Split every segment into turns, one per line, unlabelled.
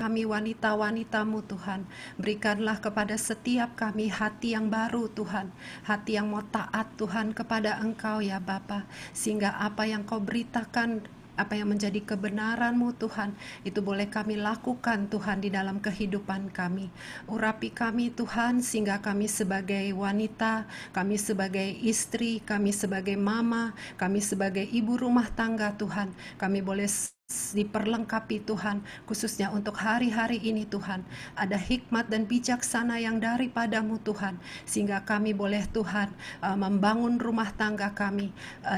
kami wanita-wanita-Mu Tuhan. Berikanlah kepada setiap kami hati yang baru Tuhan, hati yang mau taat Tuhan kepada Engkau ya Bapa, sehingga apa yang Kau beritakan, apa yang menjadi kebenaran-Mu Tuhan, itu boleh kami lakukan Tuhan di dalam kehidupan kami. Urapi kami Tuhan, sehingga kami sebagai wanita, kami sebagai istri, kami sebagai mama, kami sebagai ibu rumah tangga Tuhan, kami boleh diperlengkapi Tuhan, khususnya untuk hari-hari ini Tuhan. Ada hikmat dan bijaksana yang daripadamu Tuhan, sehingga kami boleh Tuhan membangun rumah tangga kami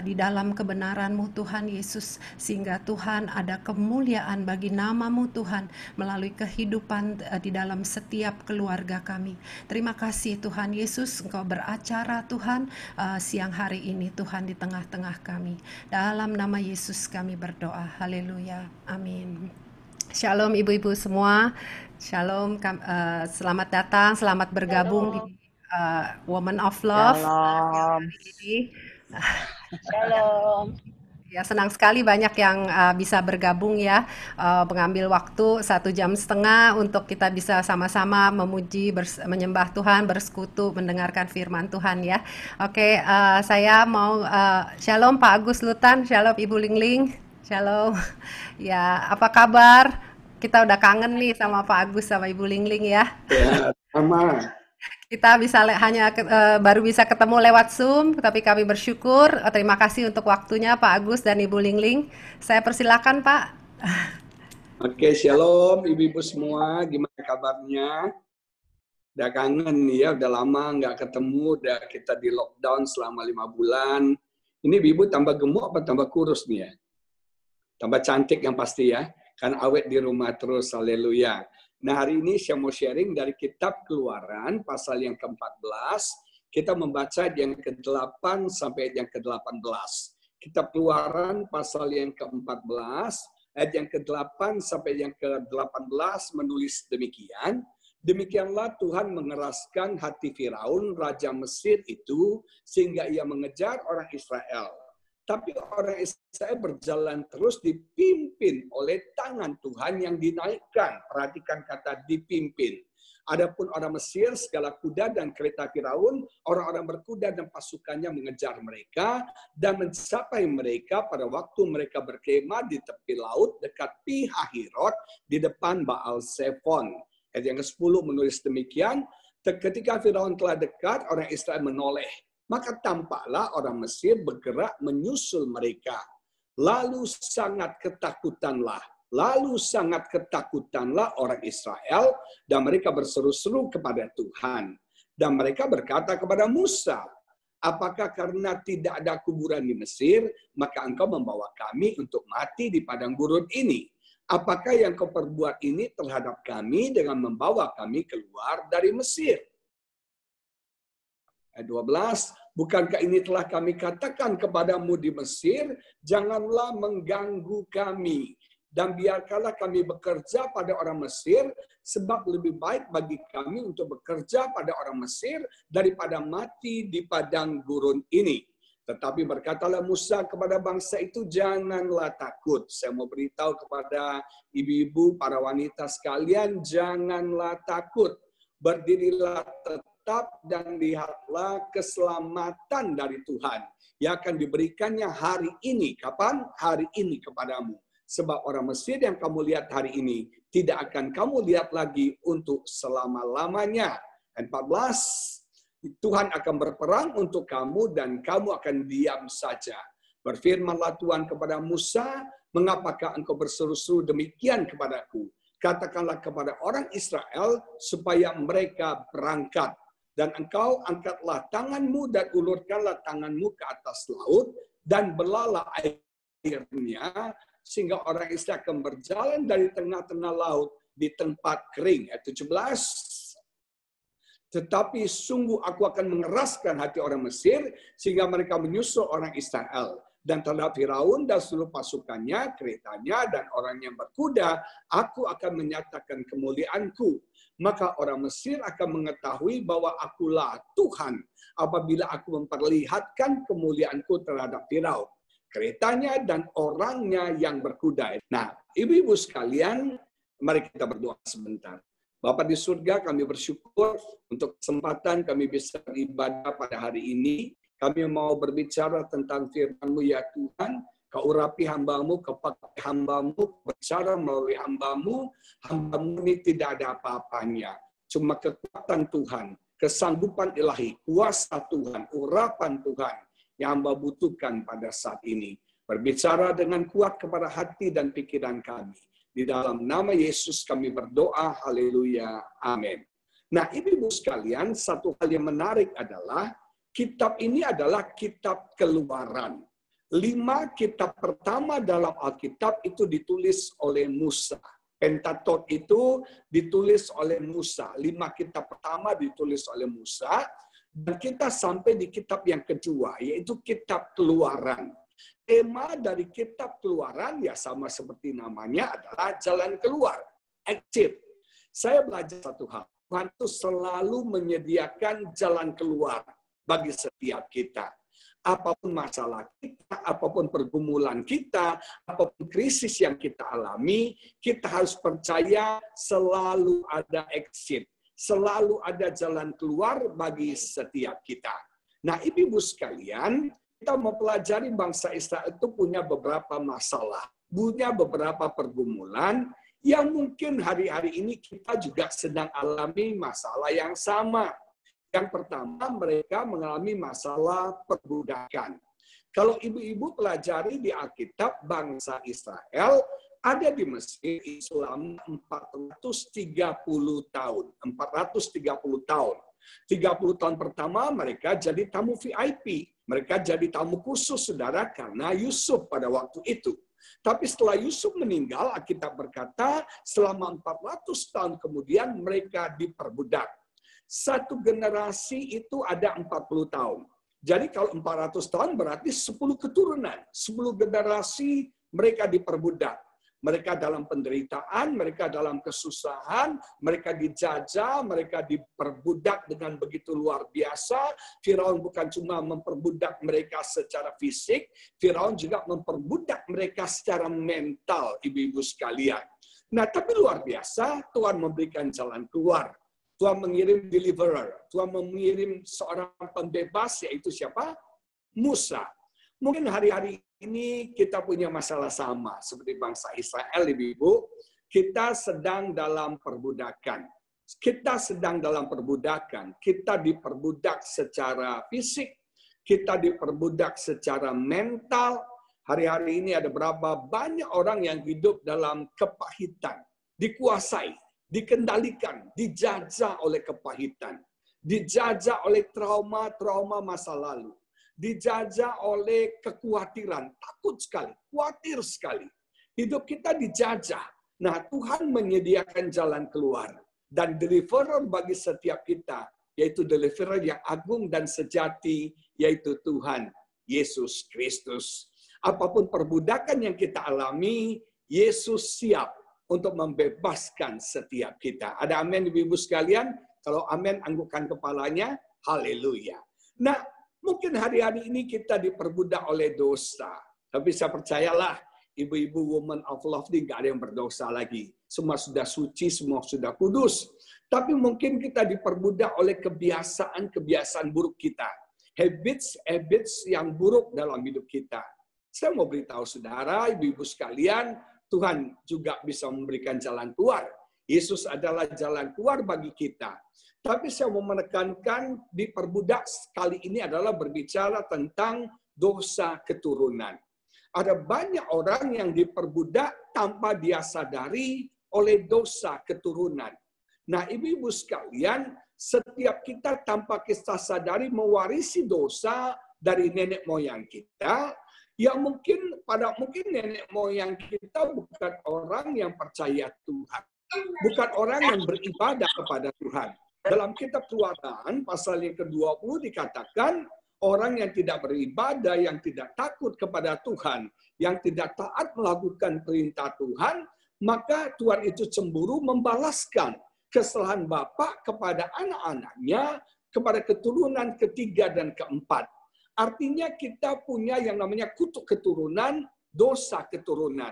di dalam kebenaran-Mu Tuhan Yesus, sehingga Tuhan ada kemuliaan bagi nama-Mu Tuhan melalui kehidupan di dalam setiap keluarga kami. Terima kasih Tuhan Yesus, Engkau beracara Tuhan siang hari ini Tuhan di tengah-tengah kami. Dalam nama Yesus kami berdoa. Haleluya. Amin. Shalom ibu-ibu semua. Shalom. Selamat datang, selamat bergabung di Woman of Love
Shalom.
hari ini.
Shalom.
Ya, senang sekali banyak yang bisa bergabung ya, mengambil waktu 1,5 jam untuk kita bisa sama-sama memuji, menyembah Tuhan, bersekutu, mendengarkan firman Tuhan ya. Oke, saya mau Shalom Pak Agus Lutan, Shalom Ibu Lingling, Shalom. Ya, apa kabar? Kita udah kangen nih sama Pak Agus sama Ibu Lingling ya.
Ya, sama.
Kita baru bisa ketemu lewat Zoom, tapi kami bersyukur. Terima kasih untuk waktunya Pak Agus dan Ibu Lingling. Saya persilakan Pak.
Oke, shalom ibu-ibu semua. Gimana kabarnya? Udah kangen nih ya, udah lama nggak ketemu. Udah kita di lockdown selama 5 bulan. Ini ibu tambah gemuk apa tambah kurus nih ya? Tambah cantik yang pasti ya. Kan awet di rumah terus, haleluya. Nah, hari ini saya mau sharing dari kitab Keluaran pasal yang ke-14. Kita membaca yang ke-8 sampai yang ke-18. Kitab Keluaran pasal yang ke-14, ayat yang ke-8 sampai yang ke-18 menulis demikian. Demikianlah Tuhan mengeraskan hati Firaun, raja Mesir itu, sehingga ia mengejar orang Israel. Tapi orang Israel berjalan terus dipimpin oleh tangan Tuhan yang dinaikkan. Perhatikan kata dipimpin. Adapun orang Mesir, segala kuda dan kereta Firaun, orang-orang berkuda dan pasukannya mengejar mereka dan mencapai mereka pada waktu mereka berkemah di tepi laut dekat Pi Hahirot di depan Baal Zephon. Ayat yang ke-10 menulis demikian, ketika Firaun telah dekat, orang Israel menoleh. Maka tampaklah orang Mesir bergerak menyusul mereka. Lalu sangat ketakutanlah orang Israel dan mereka berseru-seru kepada Tuhan. Dan mereka berkata kepada Musa, apakah karena tidak ada kuburan di Mesir, maka engkau membawa kami untuk mati di padang gurun ini? Apakah yang kau perbuat ini terhadap kami dengan membawa kami keluar dari Mesir? Ayat 12, bukankah ini telah kami katakan kepadamu di Mesir, janganlah mengganggu kami, dan biarkanlah kami bekerja pada orang Mesir, sebab lebih baik bagi kami untuk bekerja pada orang Mesir daripada mati di padang gurun ini. Tetapi berkatalah Musa kepada bangsa itu, janganlah takut. Saya mau beritahu kepada ibu-ibu, para wanita sekalian, janganlah takut. Berdirilah tetap dan lihatlah keselamatan dari Tuhan yang akan diberikannya hari ini. Kapan? Hari ini kepadamu. Sebab orang Mesir yang kamu lihat hari ini tidak akan kamu lihat lagi untuk selama-lamanya. 14. Tuhan akan berperang untuk kamu dan kamu akan diam saja. Berfirmanlah Tuhan kepada Musa, mengapakah engkau berseru-seru demikian kepadaku? Katakanlah kepada orang Israel supaya mereka berangkat. Dan engkau angkatlah tanganmu dan ulurkanlah tanganmu ke atas laut dan belalah airnya sehingga orang Israel akan berjalan dari tengah-tengah laut di tempat kering. Ayat 17. Tetapi sungguh aku akan mengeraskan hati orang Mesir sehingga mereka menyusul orang Israel. Dan terhadap Firaun dan seluruh pasukannya, keretanya, dan orang yang berkuda, aku akan menyatakan kemuliaanku. Maka orang Mesir akan mengetahui bahwa akulah Tuhan apabila aku memperlihatkan kemuliaanku terhadap Firaun, keretanya, dan orangnya yang berkuda. Nah, ibu-ibu sekalian, Mari kita berdoa sebentar. Bapa di surga, kami bersyukur untuk kesempatan kami bisa beribadah pada hari ini. Kami mau berbicara tentang firman-Mu ya Tuhan. Kau urapi hamba-Mu, kau pakai hamba-Mu, berbicara melalui hamba-Mu. Hamba-Mu ini tidak ada apa-apanya. Cuma kekuatan Tuhan, kesanggupan ilahi, kuasa Tuhan, urapan Tuhan yang hamba butuhkan pada saat ini. Berbicara dengan kuat kepada hati dan pikiran kami. Di dalam nama Yesus kami berdoa, haleluya, amin. Nah, ibu-ibu sekalian, satu hal yang menarik adalah, kitab ini adalah kitab Keluaran. 5 kitab pertama dalam Alkitab itu ditulis oleh Musa. Pentatok itu ditulis oleh Musa. 5 kitab pertama ditulis oleh Musa. Dan kita sampai di kitab yang kedua, yaitu kitab Keluaran. Tema dari kitab Keluaran ya sama seperti namanya adalah jalan keluar, exit. Saya belajar satu hal, Tuhan itu selalu menyediakan jalan keluar bagi setiap kita. Apapun masalah kita, apapun pergumulan kita, apapun krisis yang kita alami, kita harus percaya selalu ada exit, selalu ada jalan keluar bagi setiap kita. Nah, ibu-ibu sekalian, kita mempelajari bangsa Israel itu punya beberapa masalah, punya beberapa pergumulan yang mungkin hari-hari ini kita juga sedang alami masalah yang sama. Yang pertama, mereka mengalami masalah perbudakan. Kalau ibu-ibu pelajari di Alkitab, bangsa Israel ada di Mesir selama 430 tahun. 430 tahun. 30 tahun pertama mereka jadi tamu VIP. Mereka jadi tamu khusus, saudara, karena Yusuf pada waktu itu. Tapi setelah Yusuf meninggal, Alkitab berkata, selama 400 tahun kemudian mereka diperbudak. Satu generasi itu ada 40 tahun. Jadi kalau 400 tahun berarti 10 keturunan. 10 generasi mereka diperbudak. Mereka dalam penderitaan, mereka dalam kesusahan, mereka dijajah, mereka diperbudak dengan begitu luar biasa. Firaun bukan cuma memperbudak mereka secara fisik, Firaun juga memperbudak mereka secara mental, ibu-ibu sekalian. Nah, tapi luar biasa, Tuhan memberikan jalan keluar. Tuhan mengirim deliverer, Tuhan mengirim seorang pembebas, yaitu siapa? Musa. Mungkin hari-hari ini kita punya masalah sama seperti bangsa Israel, ibu-ibu. Kita sedang dalam perbudakan. Kita sedang dalam perbudakan. Kita diperbudak secara fisik, kita diperbudak secara mental. Hari-hari ini ada berapa banyak orang yang hidup dalam kepahitan, dikuasai, dikendalikan, dijajah oleh kepahitan, dijajah oleh trauma-trauma masa lalu. Dijajah oleh kekhawatiran, takut sekali, khawatir sekali. Hidup kita dijajah. Nah, Tuhan menyediakan jalan keluar. Dan deliverer bagi setiap kita, yaitu deliverer yang agung dan sejati, yaitu Tuhan Yesus Kristus. Apapun perbudakan yang kita alami, Yesus siap untuk membebaskan setiap kita. Ada amin, ibu-ibu sekalian? Kalau amin, anggukkan kepalanya. Haleluya. Nah, mungkin hari-hari ini kita diperbudak oleh dosa. Tapi saya percayalah, ibu-ibu woman of love ini nggak ada yang berdosa lagi. Semua sudah suci, semua sudah kudus. Tapi mungkin kita diperbudak oleh kebiasaan-kebiasaan buruk kita. Habits yang buruk dalam hidup kita. Saya mau beritahu saudara, ibu-ibu sekalian, Tuhan juga bisa memberikan jalan keluar. Yesus adalah jalan keluar bagi kita. Tapi saya mau menekankan diperbudak kali ini adalah berbicara tentang dosa keturunan. Ada banyak orang yang diperbudak tanpa dia sadari oleh dosa keturunan. Nah, ibu-ibu sekalian, setiap kita tanpa kita sadari mewarisi dosa dari nenek moyang kita, yang mungkin nenek moyang kita bukan orang yang percaya Tuhan. Bukan orang yang beribadah kepada Tuhan. Dalam kitab Keluaran, pasal yang ke-20 dikatakan, orang yang tidak beribadah, yang tidak takut kepada Tuhan, yang tidak taat melakukan perintah Tuhan, maka Tuhan itu cemburu membalaskan kesalahan Bapa kepada anak-anaknya, kepada keturunan ketiga dan keempat. Artinya kita punya yang namanya kutuk keturunan, dosa keturunan.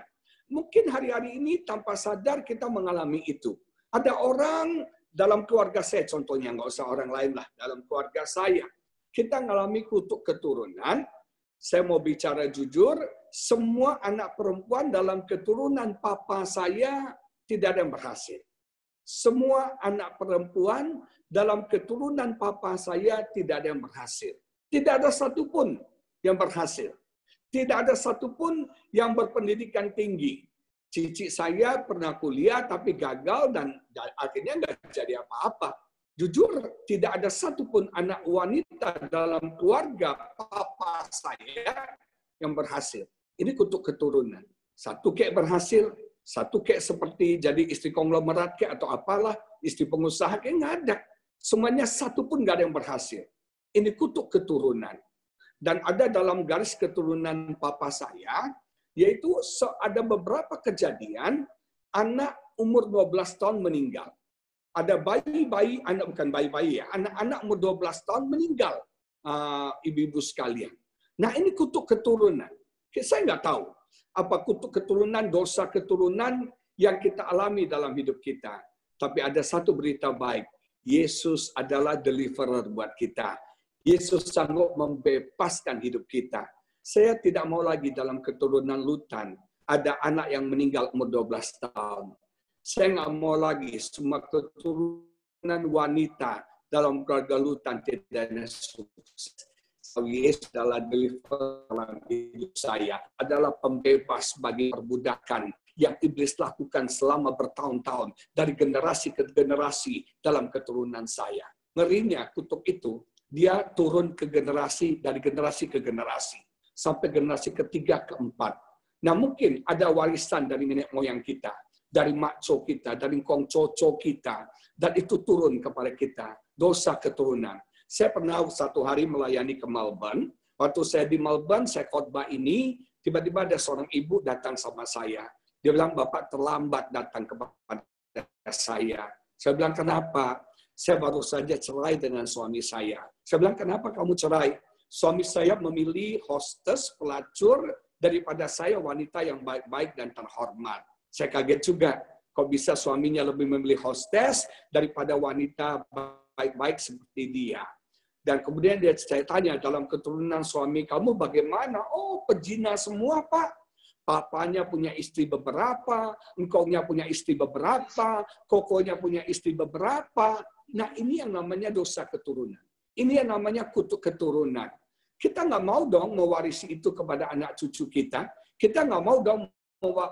Mungkin hari-hari ini tanpa sadar kita mengalami itu. Ada orang dalam keluarga saya, contohnya, nggak usah orang lain lah, dalam keluarga saya, kita mengalami kutuk keturunan. Saya mau bicara jujur, semua anak perempuan dalam keturunan papa saya tidak ada yang berhasil. Semua anak perempuan dalam keturunan papa saya tidak ada yang berhasil. Tidak ada satupun yang berhasil. Tidak ada satupun yang berpendidikan tinggi. Cici saya pernah kuliah tapi gagal dan akhirnya nggak jadi apa-apa. Jujur, tidak ada satupun anak wanita dalam keluarga papa saya yang berhasil. Ini kutuk keturunan. Satu kayak berhasil, satu kayak seperti jadi istri konglomerat kayak atau apalah, istri pengusaha kayak nggak ada. Semuanya satu pun nggak ada yang berhasil. Ini kutuk keturunan. Dan ada dalam garis keturunan papa saya, yaitu ada beberapa kejadian anak umur 12 tahun meninggal. Ada bayi-bayi, bukan bayi-bayi ya, anak-anak umur 12 tahun meninggal, ibu-ibu sekalian. Nah ini kutuk keturunan. Saya nggak tahu apa kutuk keturunan, dosa keturunan yang kita alami dalam hidup kita. Tapi ada satu berita baik, Yesus adalah deliverer buat kita. Yesus sanggup membebaskan hidup kita. Saya tidak mau lagi dalam keturunan Lutan ada anak yang meninggal umur 12 tahun. Saya nggak mau lagi semua keturunan wanita dalam keluarga Lutan tidak ada sukses. Yesus adalah deliverer dalam hidup saya, adalah pembebas bagi perbudakan yang iblis lakukan selama bertahun-tahun dari generasi ke generasi dalam keturunan saya. Ngerinya kutuk itu, dia turun ke generasi, dari generasi ke generasi, sampai generasi ketiga, keempat. Nah mungkin ada warisan dari nenek moyang kita, dari makco kita, dari kongcoco kita, dan itu turun kepada kita, dosa keturunan. Saya pernah satu hari melayani ke Melbourne. Waktu saya di Melbourne, saya khotbah ini, tiba-tiba ada seorang ibu datang sama saya. Dia bilang, Bapak terlambat datang kepada saya. Saya bilang, kenapa? Saya baru saja cerai dengan suami saya. Saya bilang, kenapa kamu cerai? Suami saya memilih hostess, pelacur, daripada saya wanita yang baik-baik dan terhormat. Saya kaget juga, kok bisa suaminya lebih memilih hostess daripada wanita baik-baik seperti dia. Dan kemudian saya tanya, dalam keturunan suami kamu bagaimana? Oh, pezina semua, Pak. Papanya punya istri beberapa, engkaunya punya istri beberapa, kokonya punya istri beberapa. Nah, ini yang namanya dosa keturunan. Ini yang namanya kutuk keturunan. Kita nggak mau dong mewarisi itu kepada anak cucu kita. Kita nggak mau dong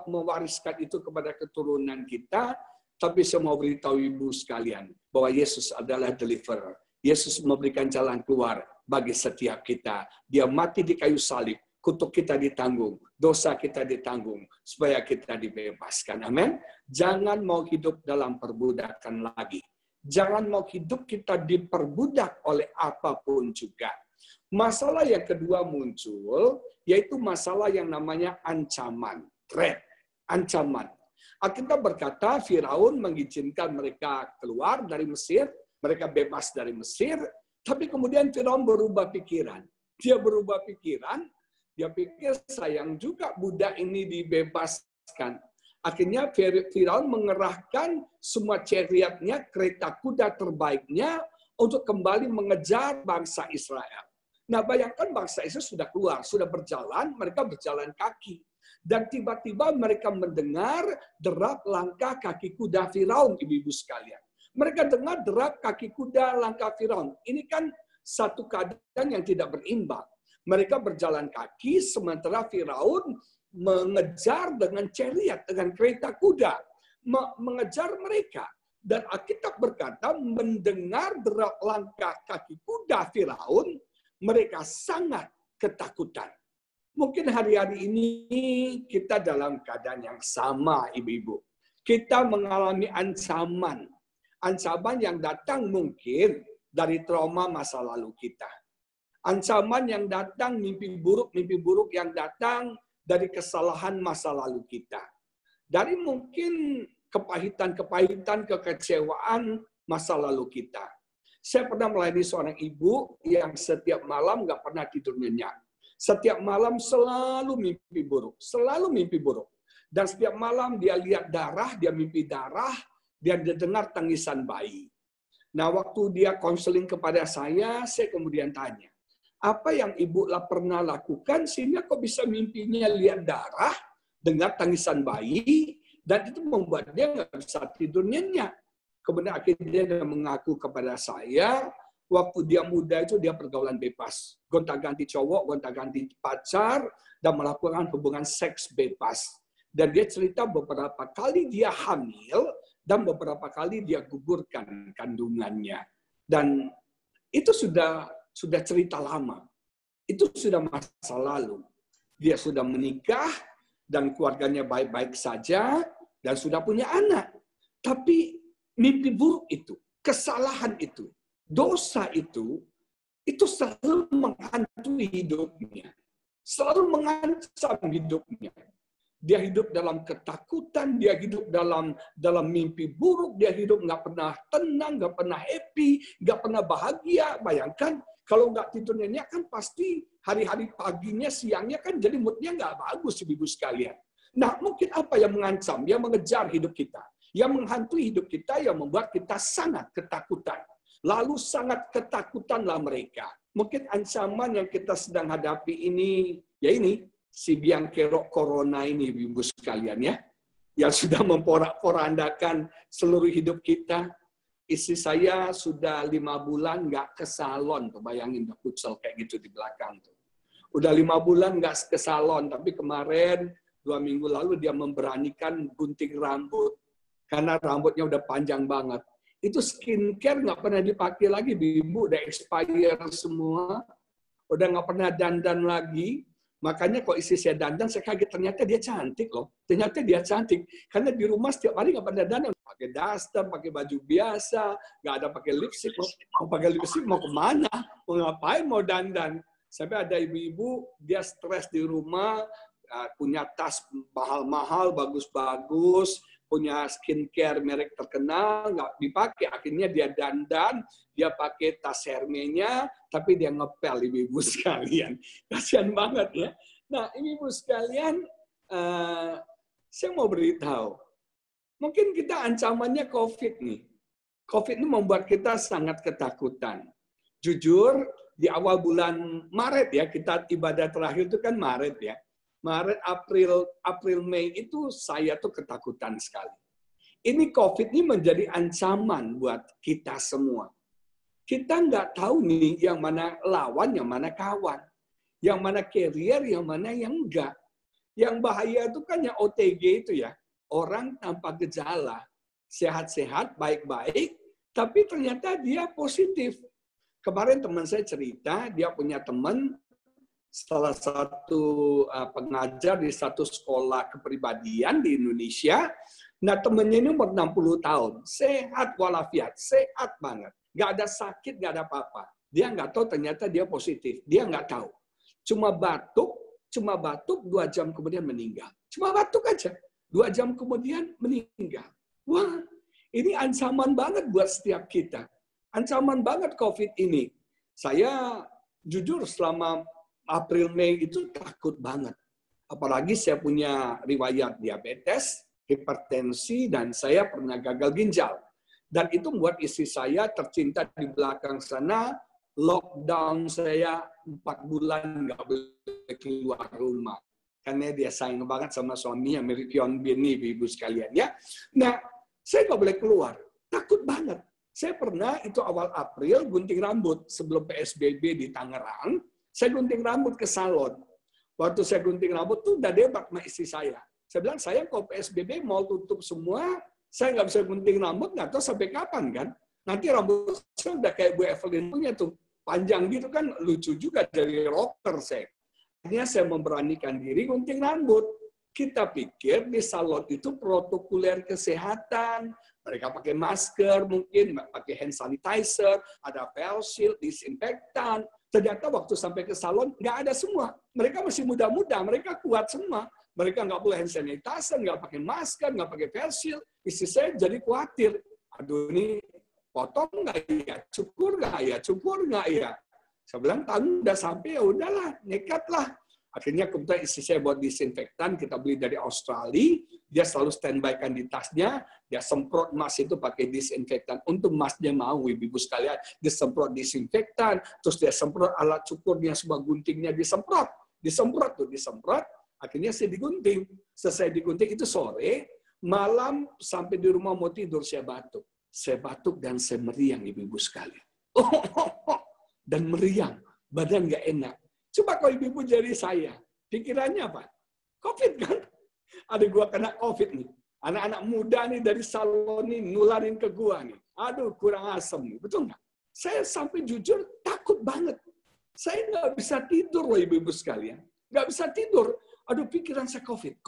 mewariskan itu kepada keturunan kita. Tapi saya mau beritahu ibu sekalian bahwa Yesus adalah deliverer. Yesus memberikan jalan keluar bagi setiap kita. Dia mati di kayu salib. Kutuk kita ditanggung, dosa kita ditanggung, supaya kita dibebaskan. Amin. Jangan mau hidup dalam perbudakan lagi. Jangan mau hidup kita diperbudak oleh apapun juga. Masalah yang kedua muncul, yaitu masalah yang namanya ancaman, threat, ancaman. Alkitab berkata, Firaun mengizinkan mereka keluar dari Mesir, mereka bebas dari Mesir, tapi kemudian Firaun berubah pikiran. Dia berubah pikiran, dia pikir sayang juga budak ini dibebaskan. Akhirnya Firaun mengerahkan semua chariotnya, kereta kuda terbaiknya untuk kembali mengejar bangsa Israel. Nah, bayangkan bangsa Israel sudah keluar, sudah berjalan, mereka berjalan kaki. Dan tiba-tiba mereka mendengar derap langkah kaki kuda Firaun, ibu-ibu sekalian. Mereka dengar derap kaki kuda langkah Firaun. Ini kan satu keadaan yang tidak berimbang. Mereka berjalan kaki, sementara Firaun mengejar dengan chariot, dengan kereta kuda. Mengejar mereka. Dan Alkitab berkata, mendengar derap langkah kaki kuda Firaun, mereka sangat ketakutan. Mungkin hari-hari ini kita dalam keadaan yang sama, ibu-ibu. Kita mengalami ancaman. Ancaman yang datang mungkin dari trauma masa lalu kita. Ancaman yang datang, mimpi buruk yang datang dari kesalahan masa lalu kita. Dari mungkin kepahitan-kepahitan, kekecewaan masa lalu kita. Saya pernah melayani seorang ibu yang setiap malam nggak pernah tidur nyenyak. Setiap malam selalu mimpi buruk. Selalu mimpi buruk. Dan setiap malam dia lihat darah, dia mimpi darah, dia dengar tangisan bayi. Nah, waktu dia konseling kepada saya kemudian tanya, apa yang ibu pernah lakukan sehingga kok bisa mimpinya lihat darah, dengar tangisan bayi, dan itu membuat dia nggak bisa tidur nyenyak. Kemudian akhirnya dia mengaku kepada saya, waktu dia muda itu dia pergaulan bebas. Gonta-ganti cowok, gonta-ganti pacar, dan melakukan hubungan seks bebas. Dan dia cerita beberapa kali dia hamil, dan beberapa kali dia gugurkan kandungannya. Dan itu sudah cerita lama. Itu sudah masa lalu. Dia sudah menikah, dan keluarganya baik-baik saja, dan sudah punya anak. Tapi mimpi buruk itu, kesalahan itu, dosa itu selalu menghantui hidupnya. Selalu mengancam hidupnya. Dia hidup dalam ketakutan, dia hidup dalam mimpi buruk, dia hidup nggak pernah tenang, nggak pernah happy, nggak pernah bahagia. Bayangkan, kalau nggak tidur nyenyak kan pasti hari-hari paginya, siangnya kan jadi moodnya nggak bagus, ibu sekalian. Nah, mungkin apa yang mengancam, yang mengejar hidup kita, yang menghantui hidup kita, yang membuat kita sangat ketakutan. Lalu sangat ketakutanlah mereka. Mungkin ancaman yang kita sedang hadapi ini, ya ini, si biang kerok corona ini, ibu sekalian ya, yang sudah memporak-porandakan seluruh hidup kita. Istri saya sudah 5 bulan nggak ke salon, tuh bayangin udah kucel kayak gitu di belakang tuh. Udah 5 bulan nggak ke salon, tapi kemarin 2 minggu lalu dia memberanikan gunting rambut karena rambutnya udah panjang banget. Itu skincare nggak pernah dipakai lagi, ibu udah expire semua, udah nggak pernah dandan lagi. Makanya kok istri saya dandan, saya kaget ternyata dia cantik loh. Ternyata dia cantik. Karena di rumah setiap hari nggak pernah dandan. Pakai daster, pakai baju biasa, nggak ada pakai lipstick. Mau pakai lipstick mau kemana? Mau ngapain? Mau dandan. Sampai ada ibu-ibu, dia stres di rumah, punya tas mahal-mahal, bagus-bagus, punya skincare merek terkenal, nggak dipakai. Akhirnya dia dandan, dia pakai tas Hermes-nya, tapi dia ngepel, ibu-ibu sekalian. Kasihan banget ya. Nah, ibu-ibu sekalian, saya mau beritahu. Mungkin kita ancamannya COVID nih. COVID ini membuat kita sangat ketakutan. Jujur, di awal bulan Maret ya, kita ibadah terakhir itu kan Maret ya. Maret, April, Mei itu saya tuh ketakutan sekali. Ini COVID ini menjadi ancaman buat kita semua. Kita nggak tahu nih yang mana lawan, yang mana kawan. Yang mana carrier, yang mana yang enggak. Yang bahaya itu kan yang OTG itu ya. Orang tanpa gejala. Sehat-sehat, baik-baik, tapi ternyata dia positif. Kemarin teman saya cerita, dia punya teman, salah satu pengajar di satu sekolah kepribadian di Indonesia. Nah, temennya ini umur 60 tahun. Sehat walafiat, sehat banget. Nggak ada sakit, nggak ada apa-apa. Dia nggak tahu ternyata dia positif. Dia nggak tahu. Cuma batuk 2 jam kemudian meninggal. Cuma batuk aja. 2 jam kemudian meninggal. Wah, ini ancaman banget buat setiap kita. Ancaman banget COVID ini. Saya jujur selama April, Mei itu takut banget. Apalagi saya punya riwayat diabetes, hipertensi, dan saya pernah gagal ginjal. Dan itu membuat istri saya tercinta di belakang sana, lockdown saya 4 bulan nggak boleh keluar rumah. Karena dia sayang banget sama suaminya, mirip Hyun Bin nih, ibu sekalian ya. Nah, saya nggak boleh keluar. Takut banget. Saya pernah itu awal April gunting rambut sebelum PSBB di Tangerang. Saya gunting rambut ke salon. Waktu saya gunting rambut tuh udah debat sama istri saya. Saya bilang, saya kalau PSBB mau tutup semua, saya nggak bisa gunting rambut, nggak tahu sampai kapan kan. Nanti rambut saya udah kayak Bu Evelyn punya tuh. Panjang gitu kan, lucu juga dari rocker saya. Akhirnya saya memberanikan diri gunting rambut. Kita pikir di salon itu protokoler kesehatan. Mereka pakai masker, mungkin pakai hand sanitizer, ada face shield, disinfektan. Ternyata waktu sampai ke salon, nggak ada semua. Mereka masih muda-muda, mereka kuat semua. Mereka nggak boleh hand sanitizer, nggak pakai masker, nggak pakai face shield. Istri saya jadi khawatir. Aduh, ini potong nggak ya? Cukur nggak ya? Cukur nggak ya? Saya bilang, tahun udah sampai, ya udahlah, nekatlah. Akhirnya kebetulan istri saya buat disinfektan, kita beli dari Australia, dia selalu standby-kan di tasnya, dia semprot emas itu pakai disinfektan. Untuk emasnya mau, ibu-ibu sekalian, dia semprot disinfektan, terus dia semprot alat cukurnya, semua guntingnya disemprot. Disemprot, akhirnya saya digunting. Selesai digunting itu sore, malam sampai di rumah mau tidur, saya batuk. Saya batuk dan saya meriang, ibu-ibu sekalian. Dan meriang, badan nggak enak. Coba kalau ibu-ibu jadi saya, pikirannya apa? COVID kan? Ada gua kena COVID nih. Anak-anak muda nih dari salon nih, nularin ke gua nih. Aduh, kurang asem nih. Betul nggak? Saya sampai jujur takut banget. Saya nggak bisa tidur loh ibu-ibu sekalian. Nggak bisa tidur. Aduh, pikiran saya COVID.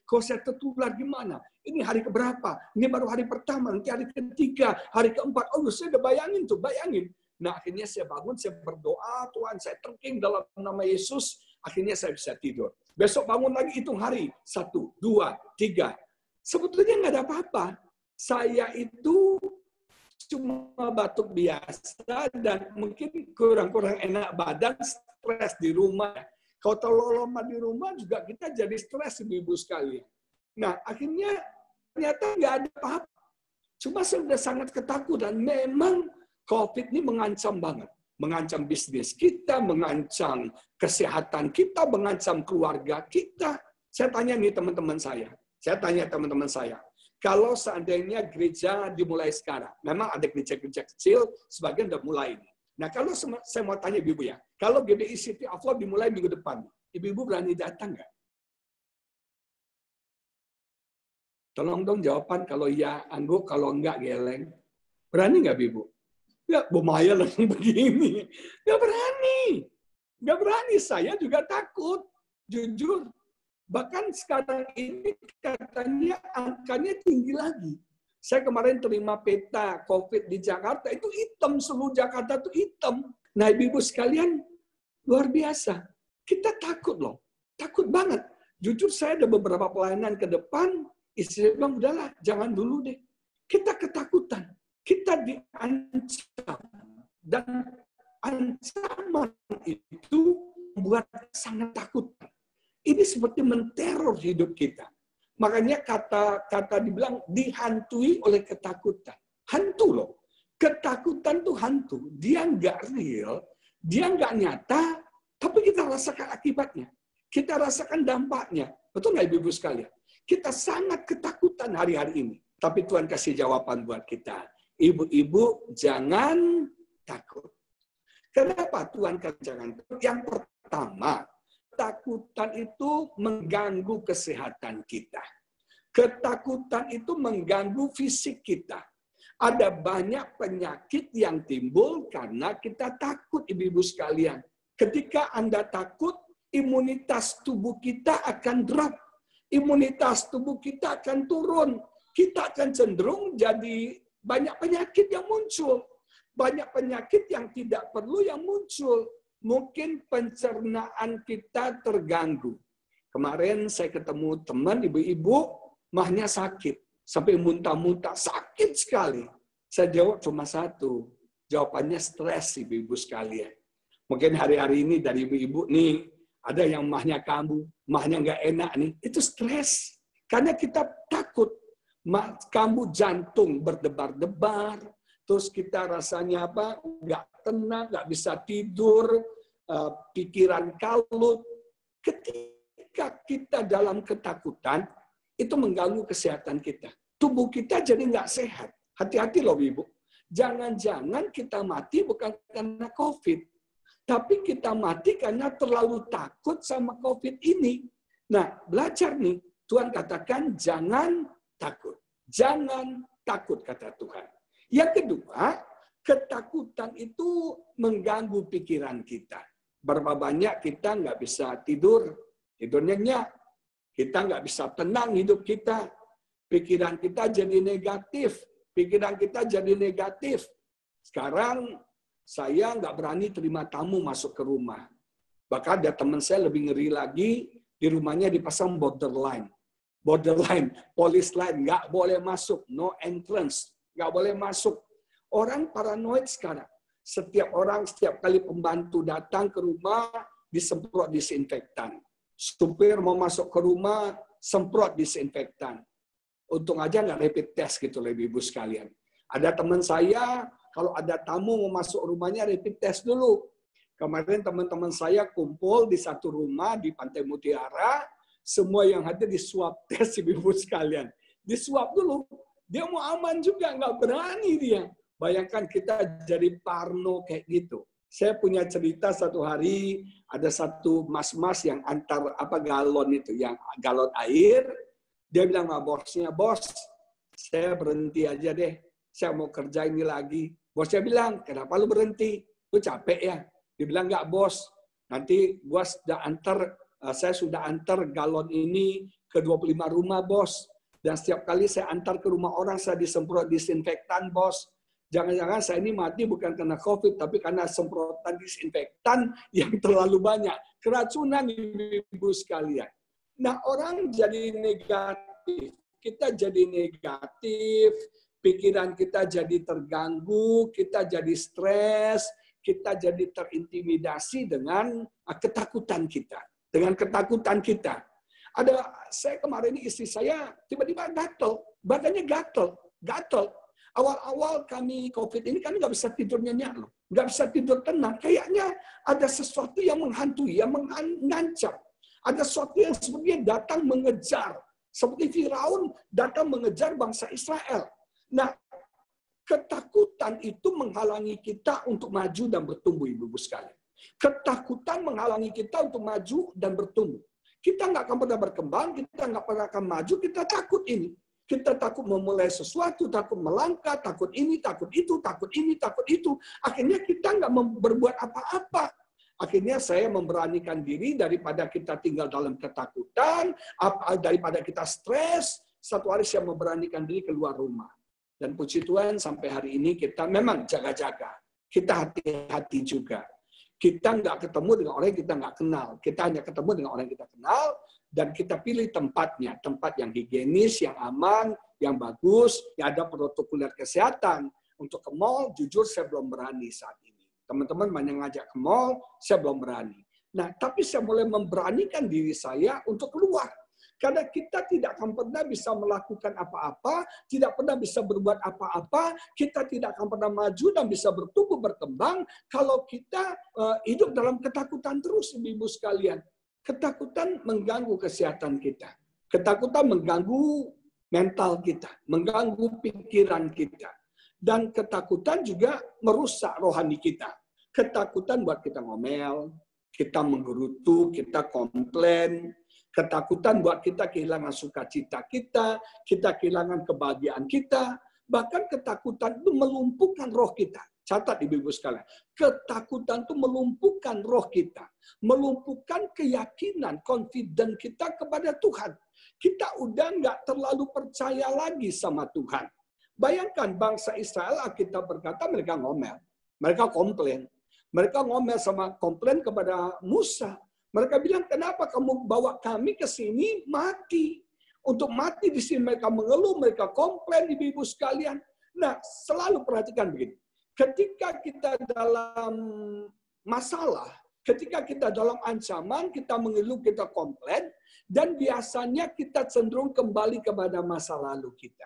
Kalau saya tertular gimana? Ini hari keberapa? Ini baru hari pertama, nanti hari ketiga, hari keempat. Oh, saya udah bayangin. Nah, akhirnya saya bangun, saya berdoa, Tuhan, saya terking dalam nama Yesus. Akhirnya saya bisa tidur. Besok bangun lagi, hitung hari. 1, 2, 3. Sebetulnya nggak ada apa-apa. Saya itu cuma batuk biasa dan mungkin kurang-kurang enak badan, stres di rumah. Kalau terlalu lama di rumah juga kita jadi stres, ibu-ibu sekalian. Nah, akhirnya ternyata nggak ada apa-apa. Cuma saya sudah sangat ketakutan. Memang COVID ini mengancam banget. Mengancam bisnis kita, mengancam kesehatan kita, mengancam keluarga kita. Saya tanya nih teman-teman saya. Kalau seandainya gereja dimulai sekarang, memang ada gereja-gereja kecil, sebagian udah mulai. Nah, kalau saya mau tanya ibu ya, kalau GBI City of Love dimulai minggu depan, ibu-ibu berani datang nggak? Tolong dong jawaban, kalau ya angguk, kalau enggak geleng. Berani nggak ibu? Ya, Bu Maya langsung begini. Nggak berani. Saya juga takut, jujur. Bahkan sekarang ini katanya angkanya tinggi lagi. Saya kemarin terima peta COVID di Jakarta, itu hitam, seluruh Jakarta itu hitam. Nah, ibu-ibu sekalian, luar biasa. Kita takut loh, takut banget. Jujur saya ada beberapa pelayanan ke depan, istri bilang, udahlah, jangan dulu deh. Kita ketakutan, kita diancam. Dan ancaman itu membuat sangat takut. Ini seperti menteror hidup kita. Makanya kata dibilang dihantui oleh ketakutan. Hantu loh. Ketakutan tuh hantu. Dia nggak real, dia nggak nyata, tapi kita rasakan akibatnya. Kita rasakan dampaknya. Betul nggak ibu-ibu sekalian? Kita sangat ketakutan hari-hari ini. Tapi Tuhan kasih jawaban buat kita. Ibu-ibu jangan takut. Kenapa Tuhan kasih jangan takut? Yang pertama, ketakutan itu mengganggu kesehatan kita. Ketakutan itu mengganggu fisik kita. Ada banyak penyakit yang timbul karena kita takut, ibu-ibu sekalian. Ketika Anda takut, imunitas tubuh kita akan drop. Imunitas tubuh kita akan turun. Kita akan cenderung jadi banyak penyakit yang muncul. Banyak penyakit yang tidak perlu yang muncul. Mungkin pencernaan kita terganggu. Kemarin saya ketemu teman ibu-ibu, mahnya sakit. Sampai muntah-muntah, sakit sekali. Saya jawab cuma satu. Jawabannya stres, ibu-ibu sekalian. Mungkin hari-hari ini dari ibu-ibu nih, ada yang mahnya kambuh, mahnya nggak enak nih. Itu stres. Karena kita takut. Kambuh jantung berdebar-debar. Terus kita rasanya apa? Nggak tenang, nggak bisa tidur, pikiran kalut. Ketika kita dalam ketakutan, itu mengganggu kesehatan kita. Tubuh kita jadi nggak sehat. Hati-hati loh ibu. Jangan-jangan kita mati bukan karena COVID. Tapi kita mati karena terlalu takut sama COVID ini. Nah, belajar nih. Tuhan katakan jangan takut. Jangan takut, kata Tuhan. Yang kedua, ketakutan itu mengganggu pikiran kita. Berapa banyak kita nggak bisa tidur. Tidur nyenyak. Kita nggak bisa tenang hidup kita. Pikiran kita jadi negatif. Sekarang saya nggak berani terima tamu masuk ke rumah. Bahkan ada teman saya lebih ngeri lagi, di rumahnya dipasang borderline, police line, nggak boleh masuk, no entrance, nggak boleh masuk. Orang paranoid sekarang. Setiap kali pembantu datang ke rumah, disemprot disinfektan. Supir mau masuk ke rumah, semprot disinfektan. Untung aja nggak rapid test gitu loh Ibu sekalian. Ada teman saya, kalau ada tamu mau masuk rumahnya rapid test dulu. Kemarin teman-teman saya kumpul di satu rumah di Pantai Mutiara, semua yang hadir di swab test Ibu sekalian. Di swab dulu, dia mau aman juga, nggak berani dia. Bayangkan kita jadi parno kayak gitu. Saya punya cerita satu hari, ada satu mas-mas yang antar galon itu, yang galon air. Dia bilang sama bosnya, bos, saya berhenti aja deh. Saya mau kerja ini lagi. Bosnya bilang, kenapa lu berhenti? Lu capek ya? Dia bilang, enggak bos, nanti saya sudah antar galon ini ke 25 rumah bos. Dan setiap kali saya antar ke rumah orang, saya disemprot disinfektan bos. Jangan-jangan saya ini mati bukan karena COVID, tapi karena semprotan disinfektan yang terlalu banyak. Keracunan Ibu sekalian. Nah, orang jadi negatif. Kita jadi negatif, pikiran kita jadi terganggu, kita jadi stres, kita jadi terintimidasi dengan ketakutan kita. Dengan ketakutan kita. Saya kemarin ini istri saya tiba-tiba gatel, badannya gatel. Awal-awal kami COVID ini kami nggak bisa tidur nyenyak loh, nggak bisa tidur tenang. Kayaknya ada sesuatu yang menghantui, yang mengancam. Ada sesuatu yang sebenarnya datang mengejar, seperti Firaun datang mengejar bangsa Israel. Nah, ketakutan itu menghalangi kita untuk maju dan bertumbuh, Ibu sekalian. Ketakutan menghalangi kita untuk maju dan bertumbuh. Kita nggak akan pernah berkembang, kita nggak pernah akan maju, kita takut ini. Kita takut memulai sesuatu, takut melangkah, takut ini, takut itu, takut ini, takut itu. Akhirnya kita nggak berbuat apa-apa. Akhirnya saya memberanikan diri daripada kita tinggal dalam ketakutan, daripada kita stres. Satu hari saya memberanikan diri keluar rumah. Dan puji Tuhan sampai hari ini kita memang jaga-jaga. Kita hati-hati juga. Kita nggak ketemu dengan orang yang kita nggak kenal. Kita hanya ketemu dengan orang yang kita kenal, dan kita pilih tempatnya. Tempat yang higienis, yang aman, yang bagus, yang ada protokol kesehatan. Untuk ke mall, jujur saya belum berani saat ini. Teman-teman banyak ngajak ke mall, saya belum berani. Nah, tapi saya mulai memberanikan diri saya untuk keluar. Karena kita tidak akan pernah bisa melakukan apa-apa, tidak pernah bisa berbuat apa-apa, kita tidak akan pernah maju dan bisa bertumbuh, berkembang, kalau kita hidup dalam ketakutan terus, Ibu sekalian. Ketakutan mengganggu kesehatan kita. Ketakutan mengganggu mental kita, mengganggu pikiran kita. Dan ketakutan juga merusak rohani kita. Ketakutan buat kita ngomel, kita menggerutu, kita komplain. Ketakutan buat kita kehilangan sukacita kita kehilangan kebahagiaan kita. Bahkan ketakutan itu melumpuhkan roh kita. Catat Ibu sekalian. Ketakutan itu melumpuhkan roh kita. Melumpuhkan keyakinan, confident kita kepada Tuhan. Kita udah nggak terlalu percaya lagi sama Tuhan. Bayangkan bangsa Israel, Alkitab berkata mereka ngomel. Mereka komplain. Mereka ngomel komplain kepada Musa. Mereka bilang, kenapa kamu bawa kami ke sini mati? Untuk mati di sini mereka mengeluh, mereka komplain, Ibu sekalian. Nah, selalu perhatikan begini. Ketika kita dalam masalah, ketika kita dalam ancaman, kita mengeluh, kita komplain, dan biasanya kita cenderung kembali kepada masa lalu kita.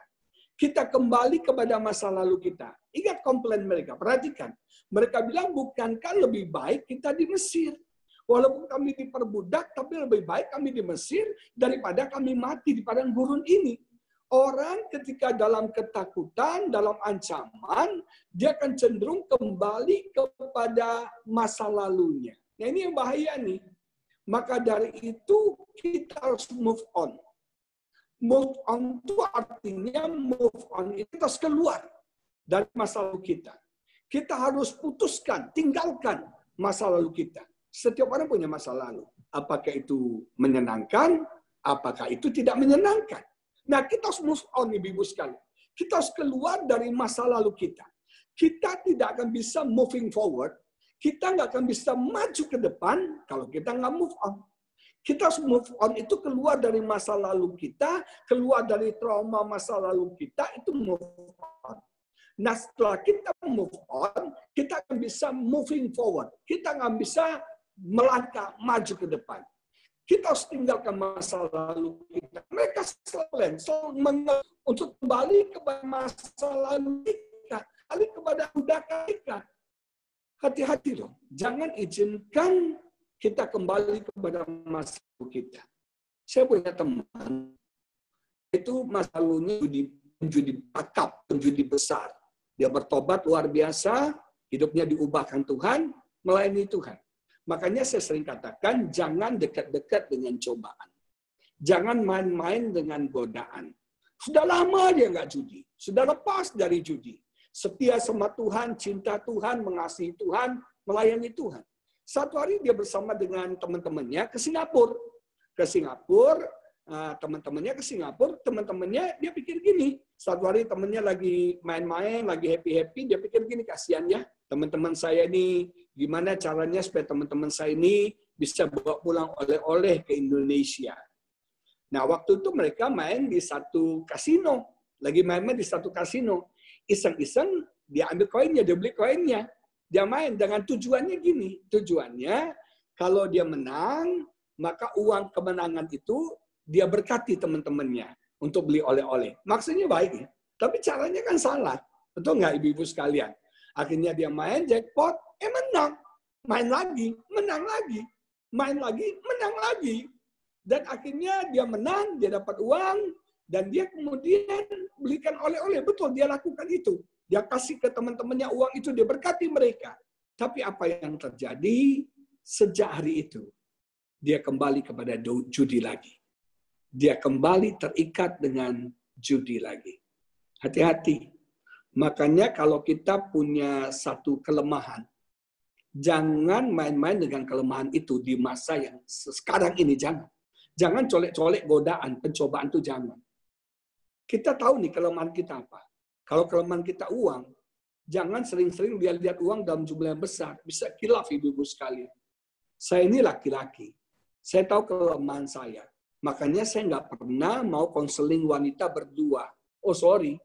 Kita kembali kepada masa lalu kita. Ingat komplain mereka, perhatikan. Mereka bilang, bukankah lebih baik kita di Mesir? Walaupun kami diperbudak, tapi lebih baik kami di Mesir daripada kami mati di padang gurun ini. Orang ketika dalam ketakutan, dalam ancaman, dia akan cenderung kembali kepada masa lalunya. Nah, ini yang bahaya nih. Maka dari itu kita harus move on. Move on itu artinya move on itu harus keluar dari masa lalu kita. Kita harus putuskan, tinggalkan masa lalu kita. Setiap orang punya masa lalu. Apakah itu menyenangkan? Apakah itu tidak menyenangkan? Nah, kita harus move on, Ibu sekalian. Kita harus keluar dari masa lalu kita. Kita tidak akan bisa moving forward. Kita nggak akan bisa maju ke depan kalau kita nggak move on. Kita harus move on itu keluar dari masa lalu kita, keluar dari trauma masa lalu kita, itu move on. Nah, setelah kita move on, kita akan bisa moving forward. Kita nggak bisa melangkah maju ke depan. Kita harus tinggalkan masa lalu kita. Mereka selalu mengeluh untuk kembali kepada masa lalu kita, kembali kepada budaya kita. Hati-hati loh, jangan izinkan kita kembali kepada masa lalu kita. Saya punya teman, itu masa lalunya judi bakap, judi besar. Dia bertobat luar biasa, hidupnya diubahkan Tuhan, melayani Tuhan. Makanya saya sering katakan, jangan dekat-dekat dengan cobaan. Jangan main-main dengan godaan. Sudah lama dia nggak judi. Sudah lepas dari judi. Setia sama Tuhan, cinta Tuhan, mengasihi Tuhan, melayani Tuhan. Satu hari dia bersama dengan teman-temannya ke Singapura. Teman-temannya ke Singapura, teman-temannya dia pikir gini. Satu hari temannya lagi main-main, lagi happy-happy, dia pikir gini, kasihan ya. Teman-teman saya ini, gimana caranya supaya teman-teman saya ini bisa bawa pulang oleh-oleh ke Indonesia. Nah, waktu itu mereka main di satu kasino. Lagi main-main di satu kasino. Iseng-iseng, dia ambil koinnya, dia beli koinnya. Dia main dengan tujuannya gini. Tujuannya, kalau dia menang, maka uang kemenangan itu dia berkati teman-temannya untuk beli oleh-oleh. Maksudnya baik ya. Tapi caranya kan salah. Betul nggak ibu-ibu sekalian? Akhirnya dia main jackpot, menang. Main lagi, menang lagi. Main lagi, menang lagi. Dan akhirnya dia menang, dia dapat uang, dan dia kemudian belikan oleh-oleh. Betul, dia lakukan itu. Dia kasih ke teman-temannya uang itu, dia berkati mereka. Tapi apa yang terjadi sejak hari itu? Dia kembali kepada judi lagi. Dia kembali terikat dengan judi lagi. Hati-hati. Makanya kalau kita punya satu kelemahan, jangan main-main dengan kelemahan itu di masa yang sekarang ini, jangan. Jangan colek-colek godaan, pencobaan itu jangan. Kita tahu nih kelemahan kita apa. Kalau kelemahan kita uang, jangan sering-sering lihat uang dalam jumlah yang besar. Bisa khilaf ibu-ibu sekalian. Saya ini laki-laki. Saya tahu kelemahan saya. Makanya saya nggak pernah mau konseling wanita berdua. Oh sorry,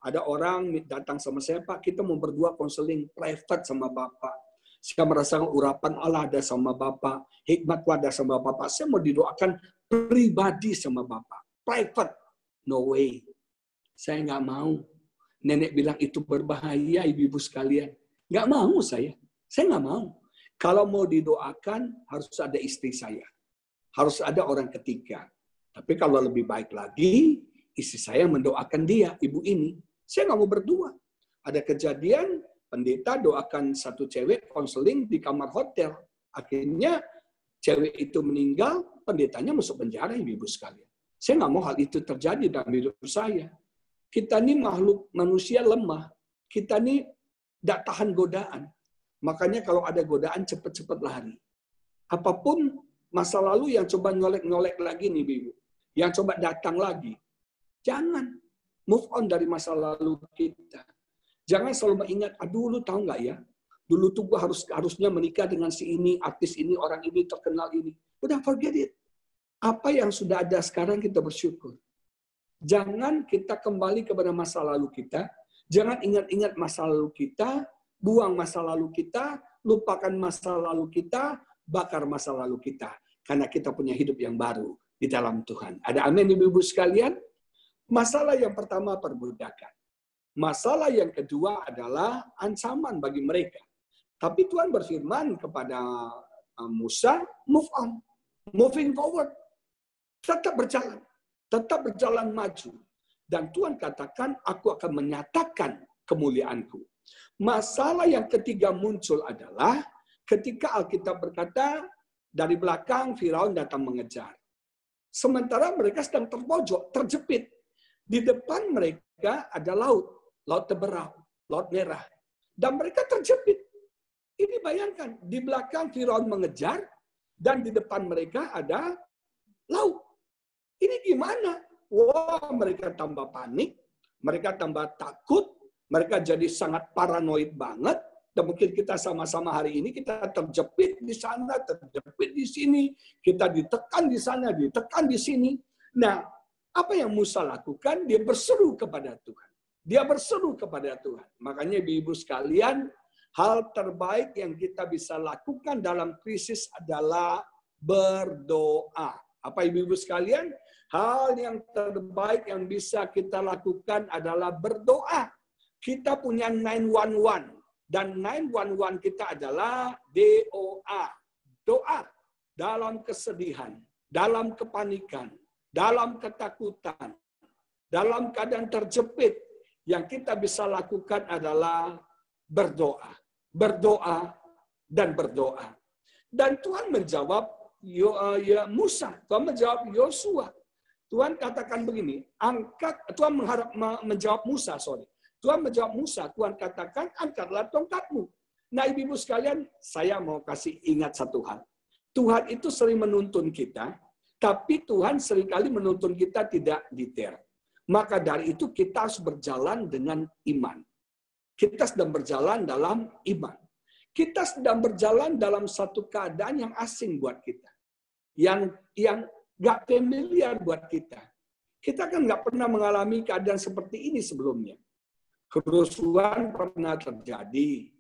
ada orang datang sama saya, Pak, kita mau berdua konseling private sama Bapak. Saya merasakan urapan Allah ada sama Bapak, hikmat ada sama Bapak. Saya mau didoakan pribadi sama Bapak, private. No way. Saya nggak mau. Nenek bilang itu berbahaya, ibu-ibu sekalian. Nggak mau saya. Saya nggak mau. Kalau mau didoakan, harus ada istri saya. Harus ada orang ketiga. Tapi kalau lebih baik lagi, istri saya mendoakan dia, ibu ini. Saya nggak mau berdua. Ada kejadian, pendeta doakan satu cewek konseling di kamar hotel. Akhirnya cewek itu meninggal, pendetanya masuk penjara, ibu-ibu sekalian. Saya nggak mau hal itu terjadi dalam hidup saya. Kita ini makhluk manusia lemah. Kita ini tidak tahan godaan. Makanya kalau ada godaan, cepat-cepat lari. Apapun masa lalu yang coba nyolek-nyolek lagi nih, Ibu. Yang coba datang lagi. Jangan. Move on dari masa lalu kita. Jangan selalu mengingat, aduh lu tahu nggak ya? Dulu tuh gue harusnya menikah dengan si ini, artis ini, orang ini, terkenal ini. Udah forget it. Apa yang sudah ada sekarang kita bersyukur. Jangan kita kembali kepada masa lalu kita. Jangan ingat-ingat masa lalu kita. Buang masa lalu kita. Lupakan masa lalu kita. Bakar masa lalu kita. Karena kita punya hidup yang baru di dalam Tuhan. Ada amin ibu-ibu sekalian? Masalah yang pertama perbudakan. Masalah yang kedua adalah ancaman bagi mereka. Tapi Tuhan berfirman kepada Musa, move on. Moving forward. Tetap berjalan maju. Dan Tuhan katakan, aku akan menyatakan kemuliaanku. Masalah yang ketiga muncul adalah ketika Alkitab berkata, dari belakang Firaun datang mengejar. Sementara mereka sedang terpojok, terjepit. Di depan mereka ada laut Teberau, laut merah. Dan mereka terjepit. Ini bayangkan, di belakang Firaun mengejar, dan di depan mereka ada laut. Ini gimana? Wah, mereka tambah panik, mereka tambah takut, mereka jadi sangat paranoid banget. Dan mungkin kita sama-sama hari ini, kita terjepit di sana, terjepit di sini, kita ditekan di sana, ditekan di sini. Nah, apa yang Musa lakukan? Dia berseru kepada Tuhan. Dia berseru kepada Tuhan. Makanya ibu-ibu sekalian, hal terbaik yang kita bisa lakukan dalam krisis adalah berdoa. Apa Ibu-ibu sekalian? Hal yang terbaik yang bisa kita lakukan adalah berdoa. Kita punya 911 dan 911 kita adalah DOA. Doa dalam kesedihan, dalam kepanikan, dalam ketakutan, dalam keadaan terjepit, yang kita bisa lakukan adalah berdoa. Berdoa dan berdoa. Dan Tuhan menjawab Musa, Tuhan menjawab Yosua. Tuhan katakan begini, Tuhan menjawab Musa, Tuhan menjawab Musa, Tuhan katakan, angkatlah tongkatmu. Nah, ibu-ibu sekalian, saya mau kasih ingat satu hal. Tuhan itu sering menuntun kita, tapi Tuhan seringkali menuntun kita tidak detail. Maka dari itu kita harus berjalan dengan iman. Kita sedang berjalan dalam iman. Kita sedang berjalan dalam satu keadaan yang asing buat kita. Yang nggak familiar buat kita. Kita kan nggak pernah mengalami keadaan seperti ini sebelumnya. Kerusuhan pernah terjadi,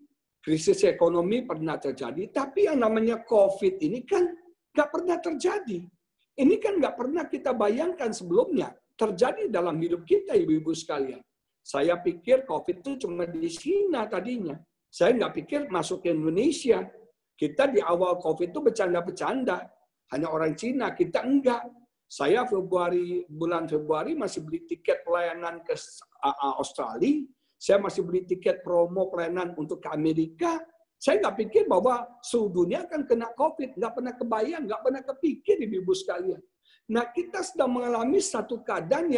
krisis ekonomi pernah terjadi, tapi yang namanya COVID ini kan nggak pernah terjadi. Ini kan nggak pernah kita bayangkan sebelumnya terjadi dalam hidup kita, ibu-ibu sekalian. Saya pikir COVID itu cuma di China tadinya. Saya nggak pikir masuk ke Indonesia. Kita di awal COVID itu bercanda-bercanda. Hanya orang Cina, kita enggak. Saya bulan Februari masih beli tiket pelayanan ke Australia. Saya masih beli tiket promo pelayanan untuk ke Amerika. Saya nggak pikir bahwa seluruh dunia akan kena COVID. Nggak pernah kebayang, nggak pernah kepikir, ibu-ibu sekalian. Nah, kita sedang mengalami satu keadaan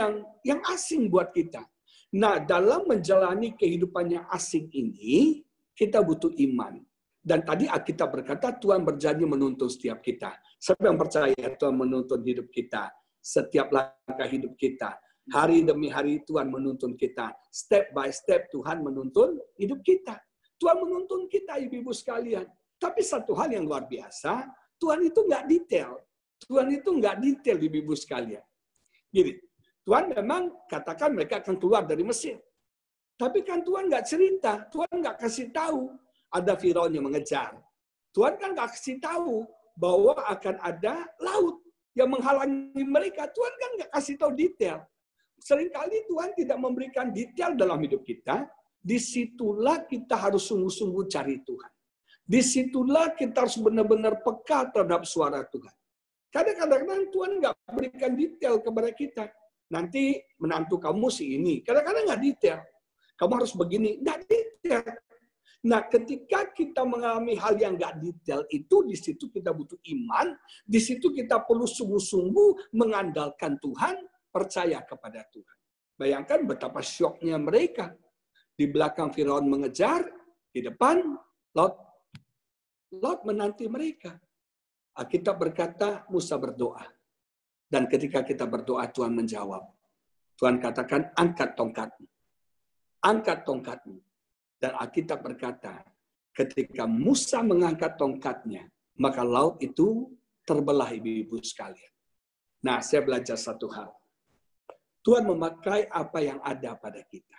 yang asing buat kita. Nah, dalam menjalani kehidupan yang asing ini, kita butuh iman. Dan tadi Alkitab berkata, Tuhan berjanji menuntun setiap kita. Siapa yang percaya Tuhan menuntun hidup kita? Setiap langkah hidup kita. Hari demi hari Tuhan menuntun kita. Step by step Tuhan menuntun hidup kita. Tuhan menuntun kita, ibu-ibu sekalian. Tapi satu hal yang luar biasa, Tuhan itu nggak detail. Tuhan itu nggak detail, ibu-ibu sekalian. Jadi, Tuhan memang katakan mereka akan keluar dari Mesir. Tapi kan Tuhan nggak cerita. Tuhan nggak kasih tahu ada Firaun yang mengejar. Tuhan kan nggak kasih tahu bahwa akan ada laut yang menghalangi mereka. Tuhan kan nggak kasih tahu detail. Seringkali Tuhan tidak memberikan detail dalam hidup kita. Disitulah kita harus sungguh-sungguh cari Tuhan. Disitulah kita harus benar-benar peka terhadap suara Tuhan. Kadang-kadang Tuhan nggak berikan detail kepada kita. Nanti menantu kamu si ini. Kadang-kadang nggak detail. Kamu harus begini. Nggak detail. Nah, ketika kita mengalami hal yang nggak detail itu, di situ kita butuh iman, di situ kita perlu sungguh-sungguh mengandalkan Tuhan, percaya kepada Tuhan. Bayangkan betapa syoknya mereka. Di belakang Firaun mengejar, di depan Lot menanti mereka. Alkitab berkata, Musa berdoa. Dan ketika kita berdoa, Tuhan menjawab. Tuhan katakan, angkat tongkatmu. Angkat tongkatmu. Dan Alkitab berkata, ketika Musa mengangkat tongkatnya, maka laut itu terbelah, ibu-ibu sekalian. Nah, saya belajar satu hal. Tuhan memakai apa yang ada pada kita.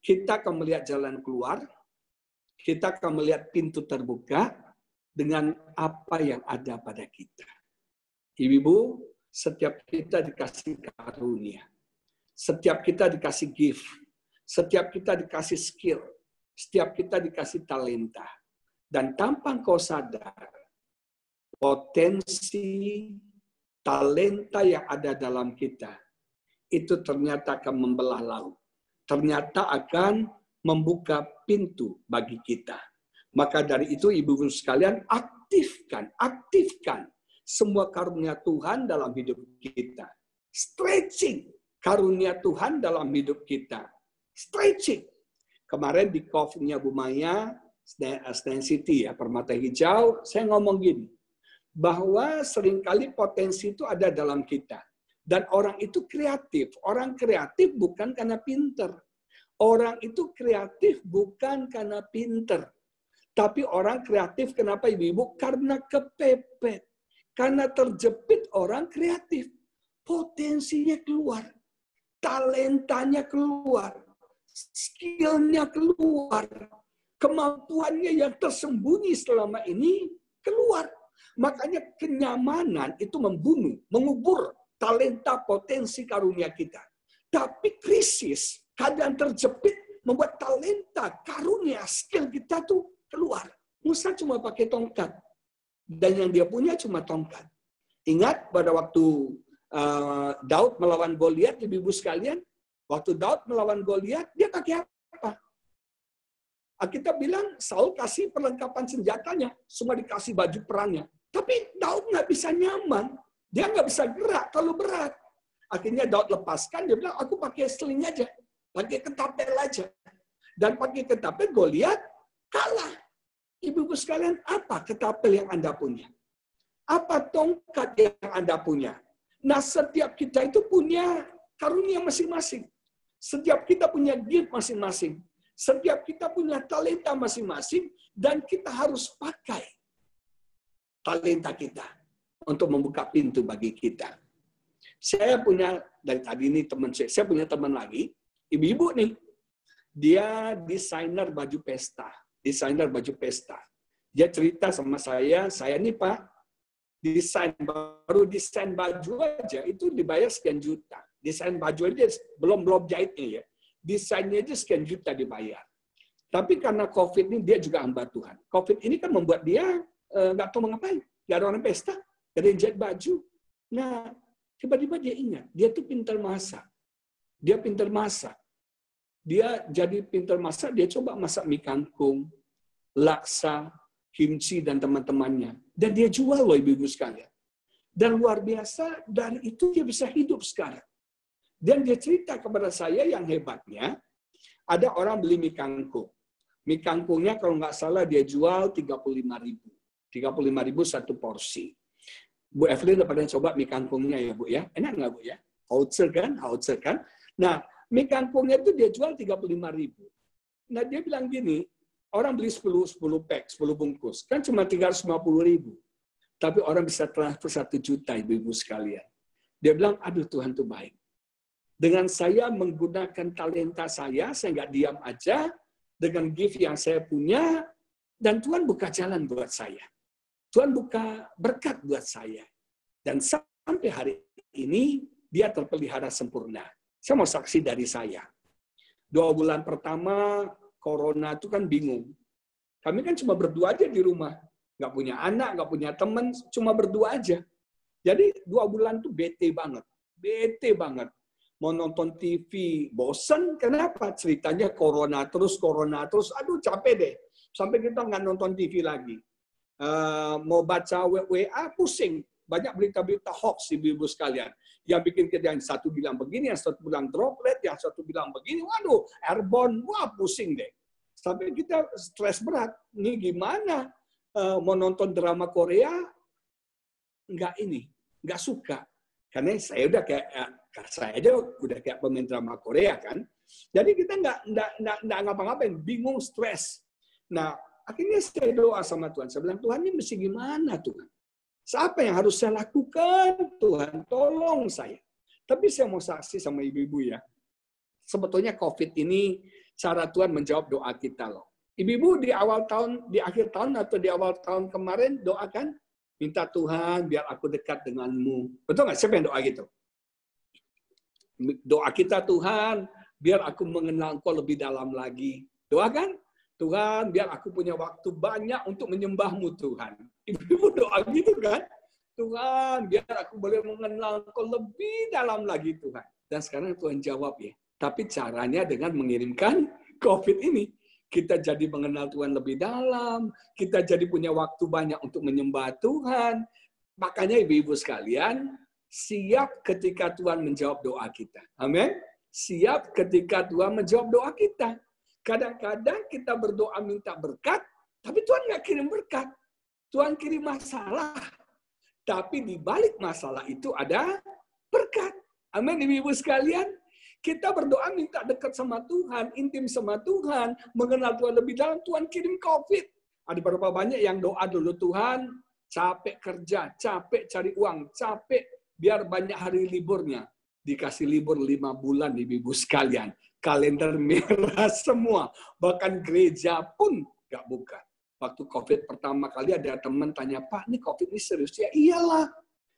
Kita akan melihat jalan keluar, kita akan melihat pintu terbuka dengan apa yang ada pada kita. Ibu-ibu, setiap kita dikasih karunia. Setiap kita dikasih gift. Setiap kita dikasih skill. Setiap kita dikasih talenta. Dan tanpa kau sadar, potensi talenta yang ada dalam kita, itu ternyata akan membelah laut. Ternyata akan membuka pintu bagi kita. Maka dari itu, ibu-ibu sekalian, aktifkan semua karunia Tuhan dalam hidup kita. Stretching karunia Tuhan dalam hidup kita. Stretching. Kemarin di coffee-nya Bu Maya, Stand City, ya, Permata Hijau, saya ngomong gini, bahwa seringkali potensi itu ada dalam kita. Dan orang itu kreatif. Orang kreatif bukan karena pinter. Orang itu kreatif bukan karena pinter. Tapi orang kreatif kenapa, ibu-ibu? Karena kepepet. Karena terjepit orang kreatif. Potensinya keluar. Talentanya keluar. Skillnya keluar. Kemampuannya yang tersembunyi selama ini keluar. Makanya kenyamanan itu membunuh, mengubur talenta potensi karunia kita. Tapi krisis, keadaan terjepit, membuat talenta, karunia, skill kita tuh keluar. Musa cuma pakai tongkat. Dan yang dia punya cuma tongkat. Ingat pada waktu Daud melawan Goliat, ibu-ibu sekalian, waktu Daud melawan Goliat, dia pakai apa? Kita bilang Saul kasih perlengkapan senjatanya, semua dikasih baju perangnya. Tapi Daud nggak bisa nyaman, dia nggak bisa gerak kalau berat. Akhirnya Daud lepaskan, dia bilang aku pakai sling aja, pakai ketapel aja. Dan pakai ketapel Goliat kalah. Ibu-ibu sekalian, apa ketapel yang Anda punya? Apa tongkat yang Anda punya? Nah, setiap kita itu punya karunia masing-masing. Setiap kita punya gift masing-masing. Setiap kita punya talenta masing-masing. Dan kita harus pakai talenta kita untuk membuka pintu bagi kita. Saya punya, dari tadi ini teman saya punya teman lagi, ibu-ibu nih. Dia desainer baju pesta. Dia cerita sama saya nih Pak, baru desain baju aja itu dibayar sekian juta. Desain baju aja belum jahitnya ya. Desainnya aja sekian juta dibayar. Tapi karena COVID ini dia juga hamba Tuhan. COVID ini kan membuat dia nggak tahu ngapain. Nggak ada orang pesta, nggak ada yang jahit baju. Nah, tiba-tiba dia ingat, dia tuh pintar masak. Dia jadi pintar masak, dia coba masak mie kangkung, laksa, kimchi, dan teman-temannya. Dan dia jual loh ibu-ibu sekalian. Dan luar biasa, dari itu dia bisa hidup sekarang. Dan dia cerita kepada saya yang hebatnya, ada orang beli mie kangkung. Mie kangkungnya kalau nggak salah dia jual 35.000. 35.000 satu porsi. Bu Evelyn udah pernah coba mie kangkungnya ya Bu ya? Enak nggak Bu ya? Hauser kan? Nah, mie kangkungnya itu dia jual 35.000. Nah, dia bilang gini, orang beli 10 pack, 10 bungkus. Kan cuma 350.000. Tapi orang bisa transfer 1 juta, ibu-ibu sekalian. Dia bilang, aduh Tuhan tuh baik. Dengan saya menggunakan talenta saya nggak diam aja, dengan gift yang saya punya, dan Tuhan buka jalan buat saya. Tuhan buka berkat buat saya. Dan sampai hari ini, dia terpelihara sempurna. Saya mau saksi dari saya. 2 bulan pertama, Corona itu kan bingung. Kami kan cuma berdua aja di rumah. Nggak punya anak, nggak punya teman, cuma berdua aja. Jadi 2 bulan tuh bete banget. Mau nonton TV, bosen. Kenapa? Ceritanya Corona terus. Aduh capek deh. Sampai kita nggak nonton TV lagi. Mau baca WA, pusing. Banyak berita-berita hoax, ibu-ibu sekalian. Yang bikin kita yang satu bilang begini, yang satu bilang droplet, yang satu bilang begini. Waduh, airborne. Wah, pusing deh. Sampai kita stres berat. Ini gimana? Mau nonton drama Korea, nggak suka. Karena saya udah kayak pemain drama Korea kan. Jadi kita nggak ngapa-ngapain, bingung, stres. Nah, akhirnya saya doa sama Tuhan. Saya bilang, Tuhan ini mesti gimana Tuhan? Apa yang harus saya lakukan? Tuhan, tolong saya. Tapi saya mau saksi sama ibu-ibu ya. Sebetulnya COVID ini cara Tuhan menjawab doa kita loh. Ibu-ibu di awal tahun, di akhir tahun atau di awal tahun kemarin doakan, minta Tuhan biar aku dekat denganmu. Betul nggak? Siapa yang doa gitu? Doa kita, Tuhan biar aku mengenal Engkau lebih dalam lagi. Doakan, Tuhan biar aku punya waktu banyak untuk menyembah-Mu Tuhan. Ibu-ibu doa gitu kan? Tuhan biar aku boleh mengenal Engkau lebih dalam lagi Tuhan. Dan sekarang Tuhan jawab ya. Tapi caranya dengan mengirimkan COVID ini. Kita jadi mengenal Tuhan lebih dalam. Kita jadi punya waktu banyak untuk menyembah Tuhan. Makanya ibu-ibu sekalian, siap ketika Tuhan menjawab doa kita. Amin. Siap ketika Tuhan menjawab doa kita. Kadang-kadang kita berdoa minta berkat, tapi Tuhan nggak kirim berkat. Tuhan kirim masalah. Tapi di balik masalah itu ada berkat. Amin, ibu-ibu sekalian. Kita berdoa minta dekat sama Tuhan, intim sama Tuhan, mengenal Tuhan lebih dalam, Tuhan kirim COVID. Ada berapa banyak yang doa dulu, Tuhan, capek kerja, capek cari uang, capek biar banyak hari liburnya. Dikasih libur 5 bulan, ibu-ibu sekalian. Kalender merah semua. Bahkan gereja pun Nggak bukan. Waktu COVID pertama kali ada teman tanya, Pak, ini COVID ini serius? Ya iyalah.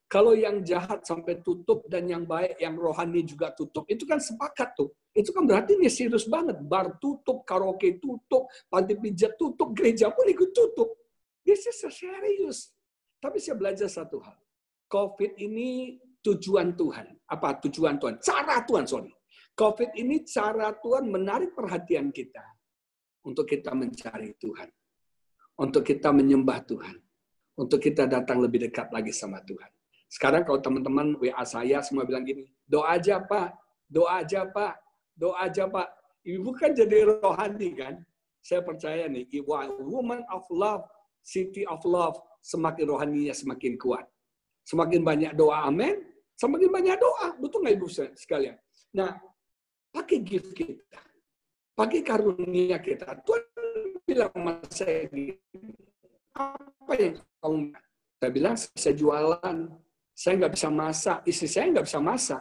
Kalau yang jahat sampai tutup dan yang baik, yang rohani juga tutup, itu kan sepakat tuh. Itu kan berarti ini serius banget. Bar tutup, karaoke tutup, panti pijat tutup, gereja pun ikut tutup. This is serius. Tapi saya belajar satu hal. COVID ini tujuan Tuhan. Apa tujuan Tuhan? Cara Tuhan, sorry. COVID ini cara Tuhan menarik perhatian kita. Untuk kita mencari Tuhan. Untuk kita menyembah Tuhan. Untuk kita datang lebih dekat lagi sama Tuhan. Sekarang kalau teman-teman WA saya semua bilang gini, doa aja Pak, doa aja Pak, doa aja Pak. Ibu kan jadi rohani kan? Saya percaya nih, woman of love, city of love, semakin rohaninya semakin kuat. Semakin banyak doa, amin. Semakin banyak doa, betul nggak Ibu sekalian? Nah, pakai gift kita, pakai karunia kita. Tuhan bilang sama saya gini, apa yang kamu? Saya bilang, saya jualan. Saya nggak bisa masak, istri saya nggak bisa masak.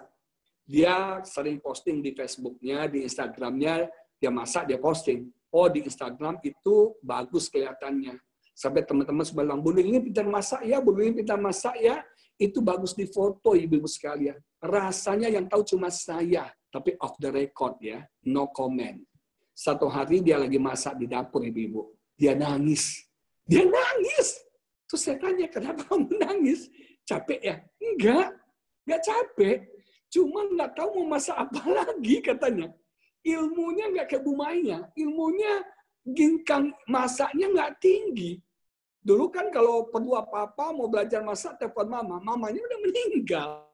Dia sering posting di Facebooknya, di Instagramnya, dia masak, dia posting. Oh, di Instagram itu bagus kelihatannya. Sampai teman-teman semua bilang, Bu ini pintar masak ya, Bu ini pintar masak ya. Itu bagus di foto, ibu-ibu sekalian. Rasanya yang tahu cuma saya, tapi off the record ya, no comment. Satu hari dia lagi masak di dapur, ibu-ibu. Dia nangis. Dia nangis. Terus saya tanya, kenapa kamu nangis? Capek ya? Enggak capek. Cuma nggak tahu mau masak apa lagi katanya. Ilmunya nggak kayak Bu Maya. Ilmunya ginkang masaknya nggak tinggi. Dulu kan kalau perlu apa-apa mau belajar masak telepon mama. Mamanya udah meninggal.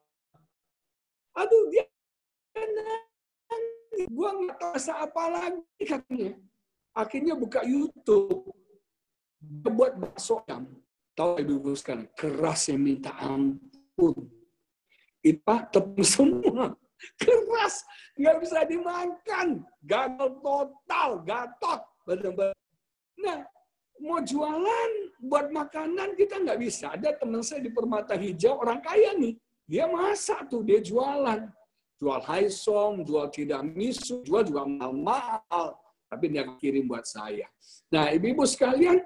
Aduh dia nangis. Gua nggak tahu masak apa lagi katanya. Akhirnya buka YouTube. Dia buat bakso ayam. Tahu ibu-ibu sekarang, kerasnya minta ampun. Itu tepung semua. Keras, nggak bisa dimakan. Gagal total, gatot. Nah, mau jualan buat makanan kita nggak bisa. Ada teman saya di Permata Hijau, orang kaya nih. Dia masak tuh, dia jualan. Jual haisom, jual tiramisu, jual juga mahal-mahal. Tapi dia kirim buat saya. Nah, ibu-ibu sekalian,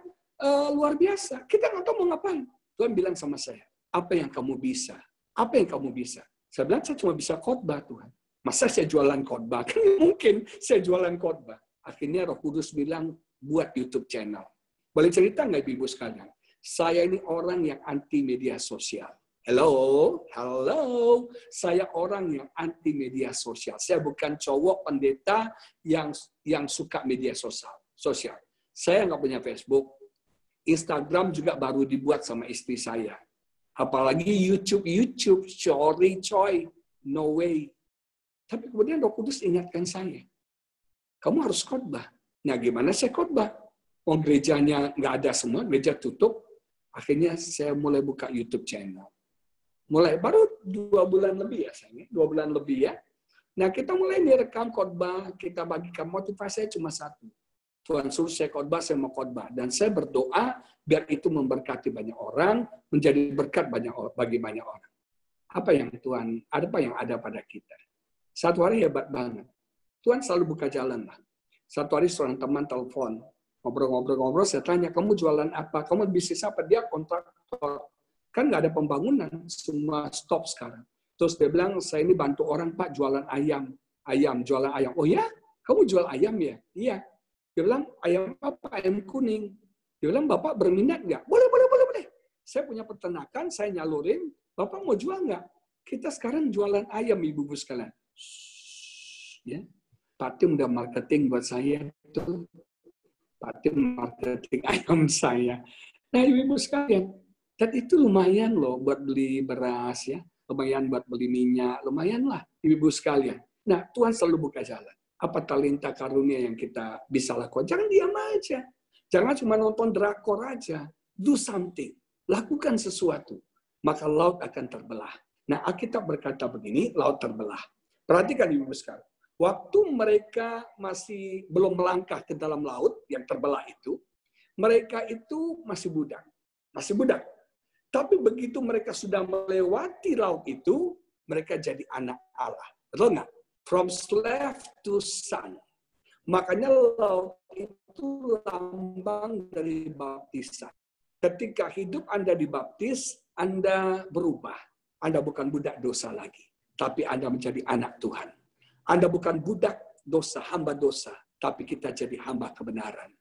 luar biasa. Kita nggak tahu mau ngapain. Tuhan bilang sama saya, apa yang kamu bisa? Apa yang kamu bisa? Saya bilang, saya cuma bisa khotbah Tuhan. Masa saya jualan khotbah? Kan mungkin saya jualan khotbah. Akhirnya Roh Kudus bilang, buat YouTube channel. Boleh cerita nggak ibu sekalian? Saya ini orang yang anti media sosial. Halo. Saya orang yang anti media sosial. Saya bukan cowok pendeta yang suka media sosial. Saya nggak punya Facebook. Instagram juga baru dibuat sama istri saya. Apalagi YouTube, sorry coy, no way. Tapi kemudian Roh Kudus ingatkan saya, kamu harus khotbah. Nah gimana saya khotbah? Oh gerejanya nggak ada semua, gereja tutup. Akhirnya saya mulai buka YouTube channel. Mulai baru 2 bulan lebih ya sayang, 2 bulan lebih ya. Nah kita mulai direkam khotbah, kita bagikan motivasi saya cuma satu. Tuhan suruh saya khotbah, saya mau khotbah. Dan saya berdoa biar itu memberkati banyak orang, menjadi berkat bagi banyak orang. Apa yang ada pada kita? Satu hari hebat banget. Tuhan selalu buka jalan lah. Satu hari seorang teman telepon, ngobrol-ngobrol, saya tanya, kamu jualan apa? Kamu bisnis apa? Dia kontraktor. Kan nggak ada pembangunan, semua stop sekarang. Terus dia bilang, saya ini bantu orang Pak jualan ayam. Jualan ayam. Oh ya? Kamu jual ayam ya? Iya. Dia bilang, ayam apa? Ayam kuning. Dia bilang, Bapak berminat nggak? Boleh. Saya punya peternakan, saya nyalurin. Bapak mau jual nggak? Kita sekarang jualan ayam, ibu-ibu sekalian. Ya, Pak Tim udah marketing buat saya. Pak Tim marketing ayam saya. Nah, ibu-ibu sekalian, dan itu lumayan loh buat beli beras, ya. Lumayan buat beli minyak, lumayan lah, ibu-ibu sekalian. Nah, Tuhan selalu buka jalan. Apa talenta karunia yang kita bisa lakukan? Jangan diam aja. Jangan cuma nonton drakor aja. Do something. Lakukan sesuatu. Maka laut akan terbelah. Nah, Alkitab berkata begini, laut terbelah. Perhatikan ibu sekalian. Waktu mereka masih belum melangkah ke dalam laut yang terbelah itu, mereka itu masih budak. Tapi begitu mereka sudah melewati laut itu, mereka jadi anak Allah. Betul nggak? From slave to son. Makanya laut itu lambang dari baptisan. Ketika hidup Anda dibaptis, Anda berubah. Anda bukan budak dosa lagi, tapi Anda menjadi anak Tuhan. Anda bukan budak dosa, hamba dosa, tapi kita jadi hamba kebenaran.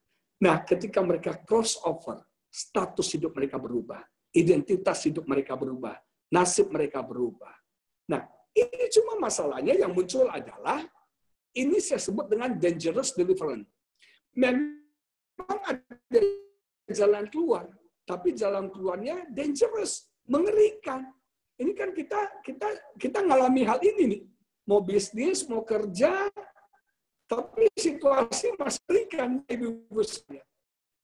Nah, ketika mereka crossover, status hidup mereka berubah, identitas hidup mereka berubah, nasib mereka berubah. Nah, ini cuma masalahnya yang muncul adalah, ini saya sebut dengan dangerous deliverance. Memang ada jalan keluar, tapi jalan keluarnya dangerous, mengerikan. Ini kan kita ngalami hal ini nih. Mau bisnis, mau kerja, tapi situasi masih mengerikan, ibu-ibu sekalian.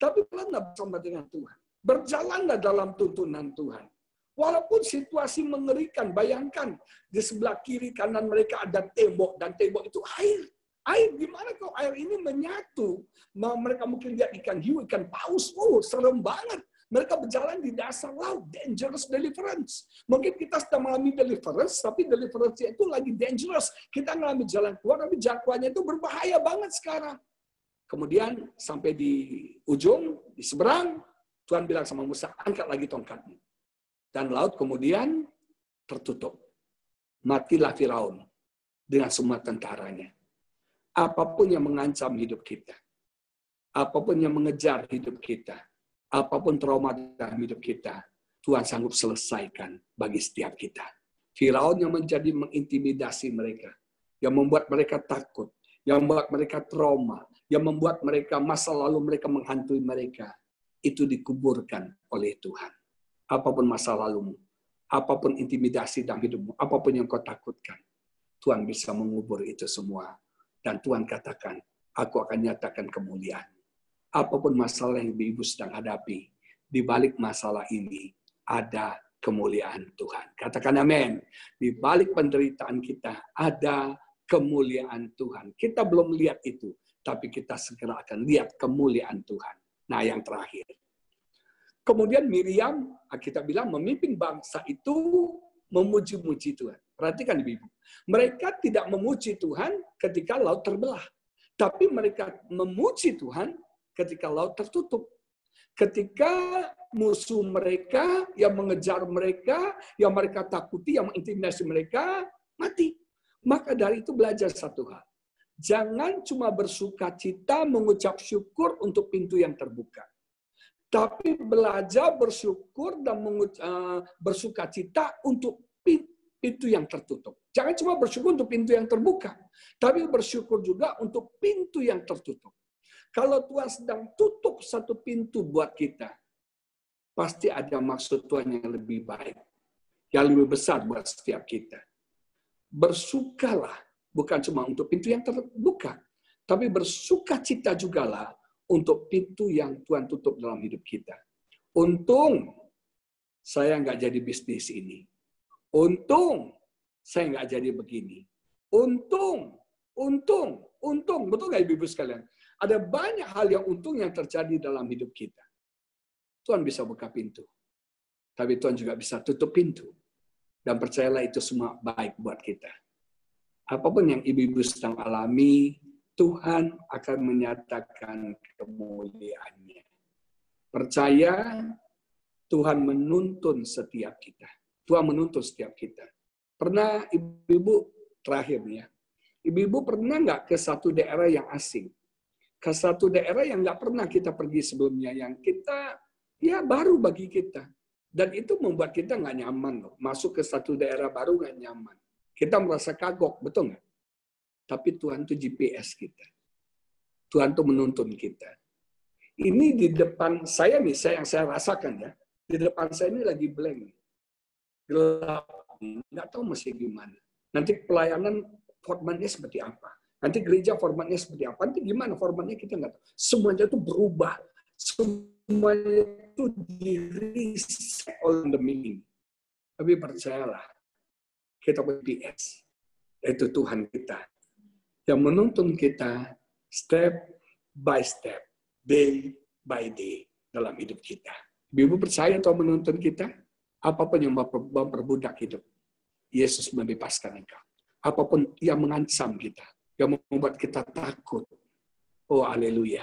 Tapi pelan bersama dengan Tuhan. Berjalanlah dalam tuntunan Tuhan. Walaupun situasi mengerikan, bayangkan di sebelah kiri kanan mereka ada tembok, dan tembok itu air. Air, gimana kalau air ini menyatu? Mereka mungkin lihat ikan hiu, ikan paus, serem banget. Mereka berjalan di dasar laut, dangerous deliverance. Mungkin kita sedang mengalami deliverance, tapi deliverance itu lagi dangerous. Kita mengalami jalan keluar, tapi jalan keluarnya itu berbahaya banget sekarang. Kemudian sampai di ujung, di seberang, Tuhan bilang sama Musa, angkat lagi tongkatmu. Dan laut kemudian tertutup. Matilah Firaun dengan semua tentaranya. Apapun yang mengancam hidup kita, apapun yang mengejar hidup kita, apapun trauma dalam hidup kita, Tuhan sanggup selesaikan bagi setiap kita. Firaun yang menjadi mengintimidasi mereka, yang membuat mereka takut, yang membuat mereka trauma, yang membuat mereka masa lalu mereka menghantui mereka, itu dikuburkan oleh Tuhan. Apapun masa lalumu, apapun intimidasi dalam hidupmu, apapun yang kau takutkan, Tuhan bisa mengubur itu semua. Dan Tuhan katakan, aku akan nyatakan kemuliaan. Apapun masalah yang ibu sedang hadapi, di balik masalah ini ada kemuliaan Tuhan. Katakan amin. Di balik penderitaan kita ada kemuliaan Tuhan. Kita belum lihat itu, tapi kita segera akan lihat kemuliaan Tuhan. Nah, yang terakhir. Kemudian Miriam, kita bilang memimpin bangsa itu memuji-muji Tuhan. Perhatikan ibu. Mereka tidak memuji Tuhan ketika laut terbelah. Tapi mereka memuji Tuhan ketika laut tertutup. Ketika musuh mereka yang mengejar mereka, yang mereka takuti, yang mengintimidasi mereka, mati. Maka dari itu belajar satu hal. Jangan cuma bersuka cita mengucap syukur untuk pintu yang terbuka. Tapi belajar bersyukur dan bersuka cita untuk pintu yang tertutup. Jangan cuma bersyukur untuk pintu yang terbuka, tapi bersyukur juga untuk pintu yang tertutup. Kalau Tuhan sedang tutup satu pintu buat kita, pasti ada maksud Tuhan yang lebih baik, yang lebih besar buat setiap kita. Bersukalah, bukan cuma untuk pintu yang terbuka, tapi bersuka cita jugalah untuk pintu yang Tuhan tutup dalam hidup kita. Untung saya nggak jadi bisnis ini. Untung saya nggak jadi begini. Untung. Betul nggak ibu-ibu sekalian? Ada banyak hal yang untung yang terjadi dalam hidup kita. Tuhan bisa buka pintu. Tapi Tuhan juga bisa tutup pintu. Dan percayalah itu semua baik buat kita. Apapun yang ibu-ibu sedang alami, Tuhan akan menyatakan kemuliaannya. Percaya Tuhan menuntun setiap kita. Tuhan menuntun setiap kita. Pernah ibu-ibu, terakhir nih ya, ibu-ibu pernah nggak ke satu daerah yang asing? Ke satu daerah yang nggak pernah kita pergi sebelumnya, yang kita, ya baru bagi kita. Dan itu membuat kita nggak nyaman loh. Masuk ke satu daerah baru nggak nyaman. Kita merasa kagok, betul nggak? Tapi Tuhan itu GPS kita. Tuhan itu menuntun kita. Ini di depan saya nih, yang saya rasakan ya. Di depan saya ini lagi blank. Gelap. Nggak tahu mesti gimana. Nanti pelayanan formatnya seperti apa. Nanti gereja formatnya seperti apa. Nanti gimana formatnya kita nggak tahu. Semuanya itu berubah. Semuanya itu di-reset oleh the meaning. Tapi percayalah. Kita punya GPS. Itu Tuhan kita. Yang menuntun kita step by step, day by day dalam hidup kita. Ibu percaya Tuhan menuntun kita? Apapun yang memperbudak hidup, Yesus membebaskan engkau. Apapun yang mengancam kita, yang membuat kita takut, Oh haleluya.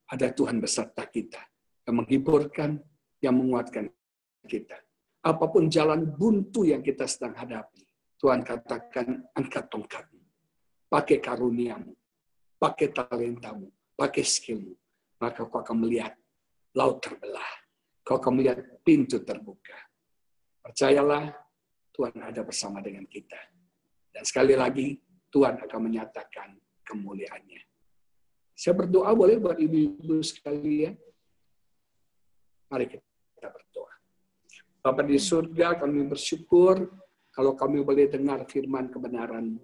Ada Tuhan beserta kita. Yang menghiburkan, yang menguatkan kita. Apapun jalan buntu yang kita sedang hadapi. Tuhan katakan, angkat tongkatmu. Pakai karuniamu. Pakai talentamu. Pakai skillmu. Maka kau akan melihat laut terbelah. Kau akan melihat pintu terbuka. Percayalah, Tuhan ada bersama dengan kita. Dan sekali lagi, Tuhan akan menyatakan kemuliaannya. Saya berdoa boleh buat ibu-ibu sekalian? Mari kita berdoa. Bapa di surga, kami bersyukur kalau kami boleh dengar firman kebenaran.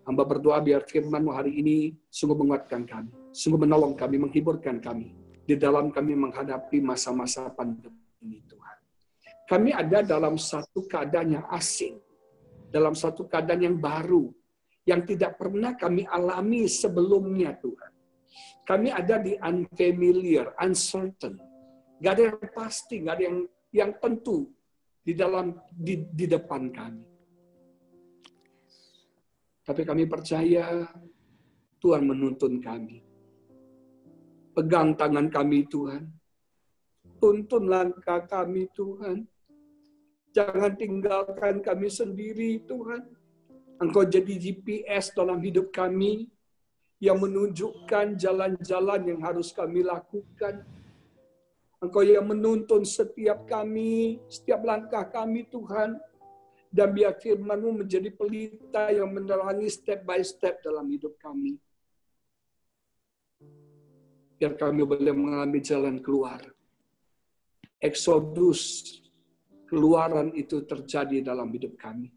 Hamba berdoa biar firman-Mu hari ini sungguh menguatkan kami, sungguh menolong kami, menghiburkan kami di dalam kami menghadapi masa-masa pandemi ini, Tuhan. Kami ada dalam satu keadaan yang asing, dalam satu keadaan yang baru, yang tidak pernah kami alami sebelumnya, Tuhan. Kami ada di unfamiliar, uncertain. Gak ada yang pasti, gak ada yang tentu di depan kami. Tapi kami percaya Tuhan menuntun kami. Pegang tangan kami, Tuhan. Tuntun langkah kami, Tuhan. Jangan tinggalkan kami sendiri, Tuhan. Engkau jadi GPS dalam hidup kami yang menunjukkan jalan-jalan yang harus kami lakukan. Engkau yang menuntun setiap kami, setiap langkah kami, Tuhan. Dan biar firman-Mu menjadi pelita yang menerangi step by step dalam hidup kami. Biar kami boleh mengalami jalan keluar. Eksodus, keluaran itu terjadi dalam hidup kami.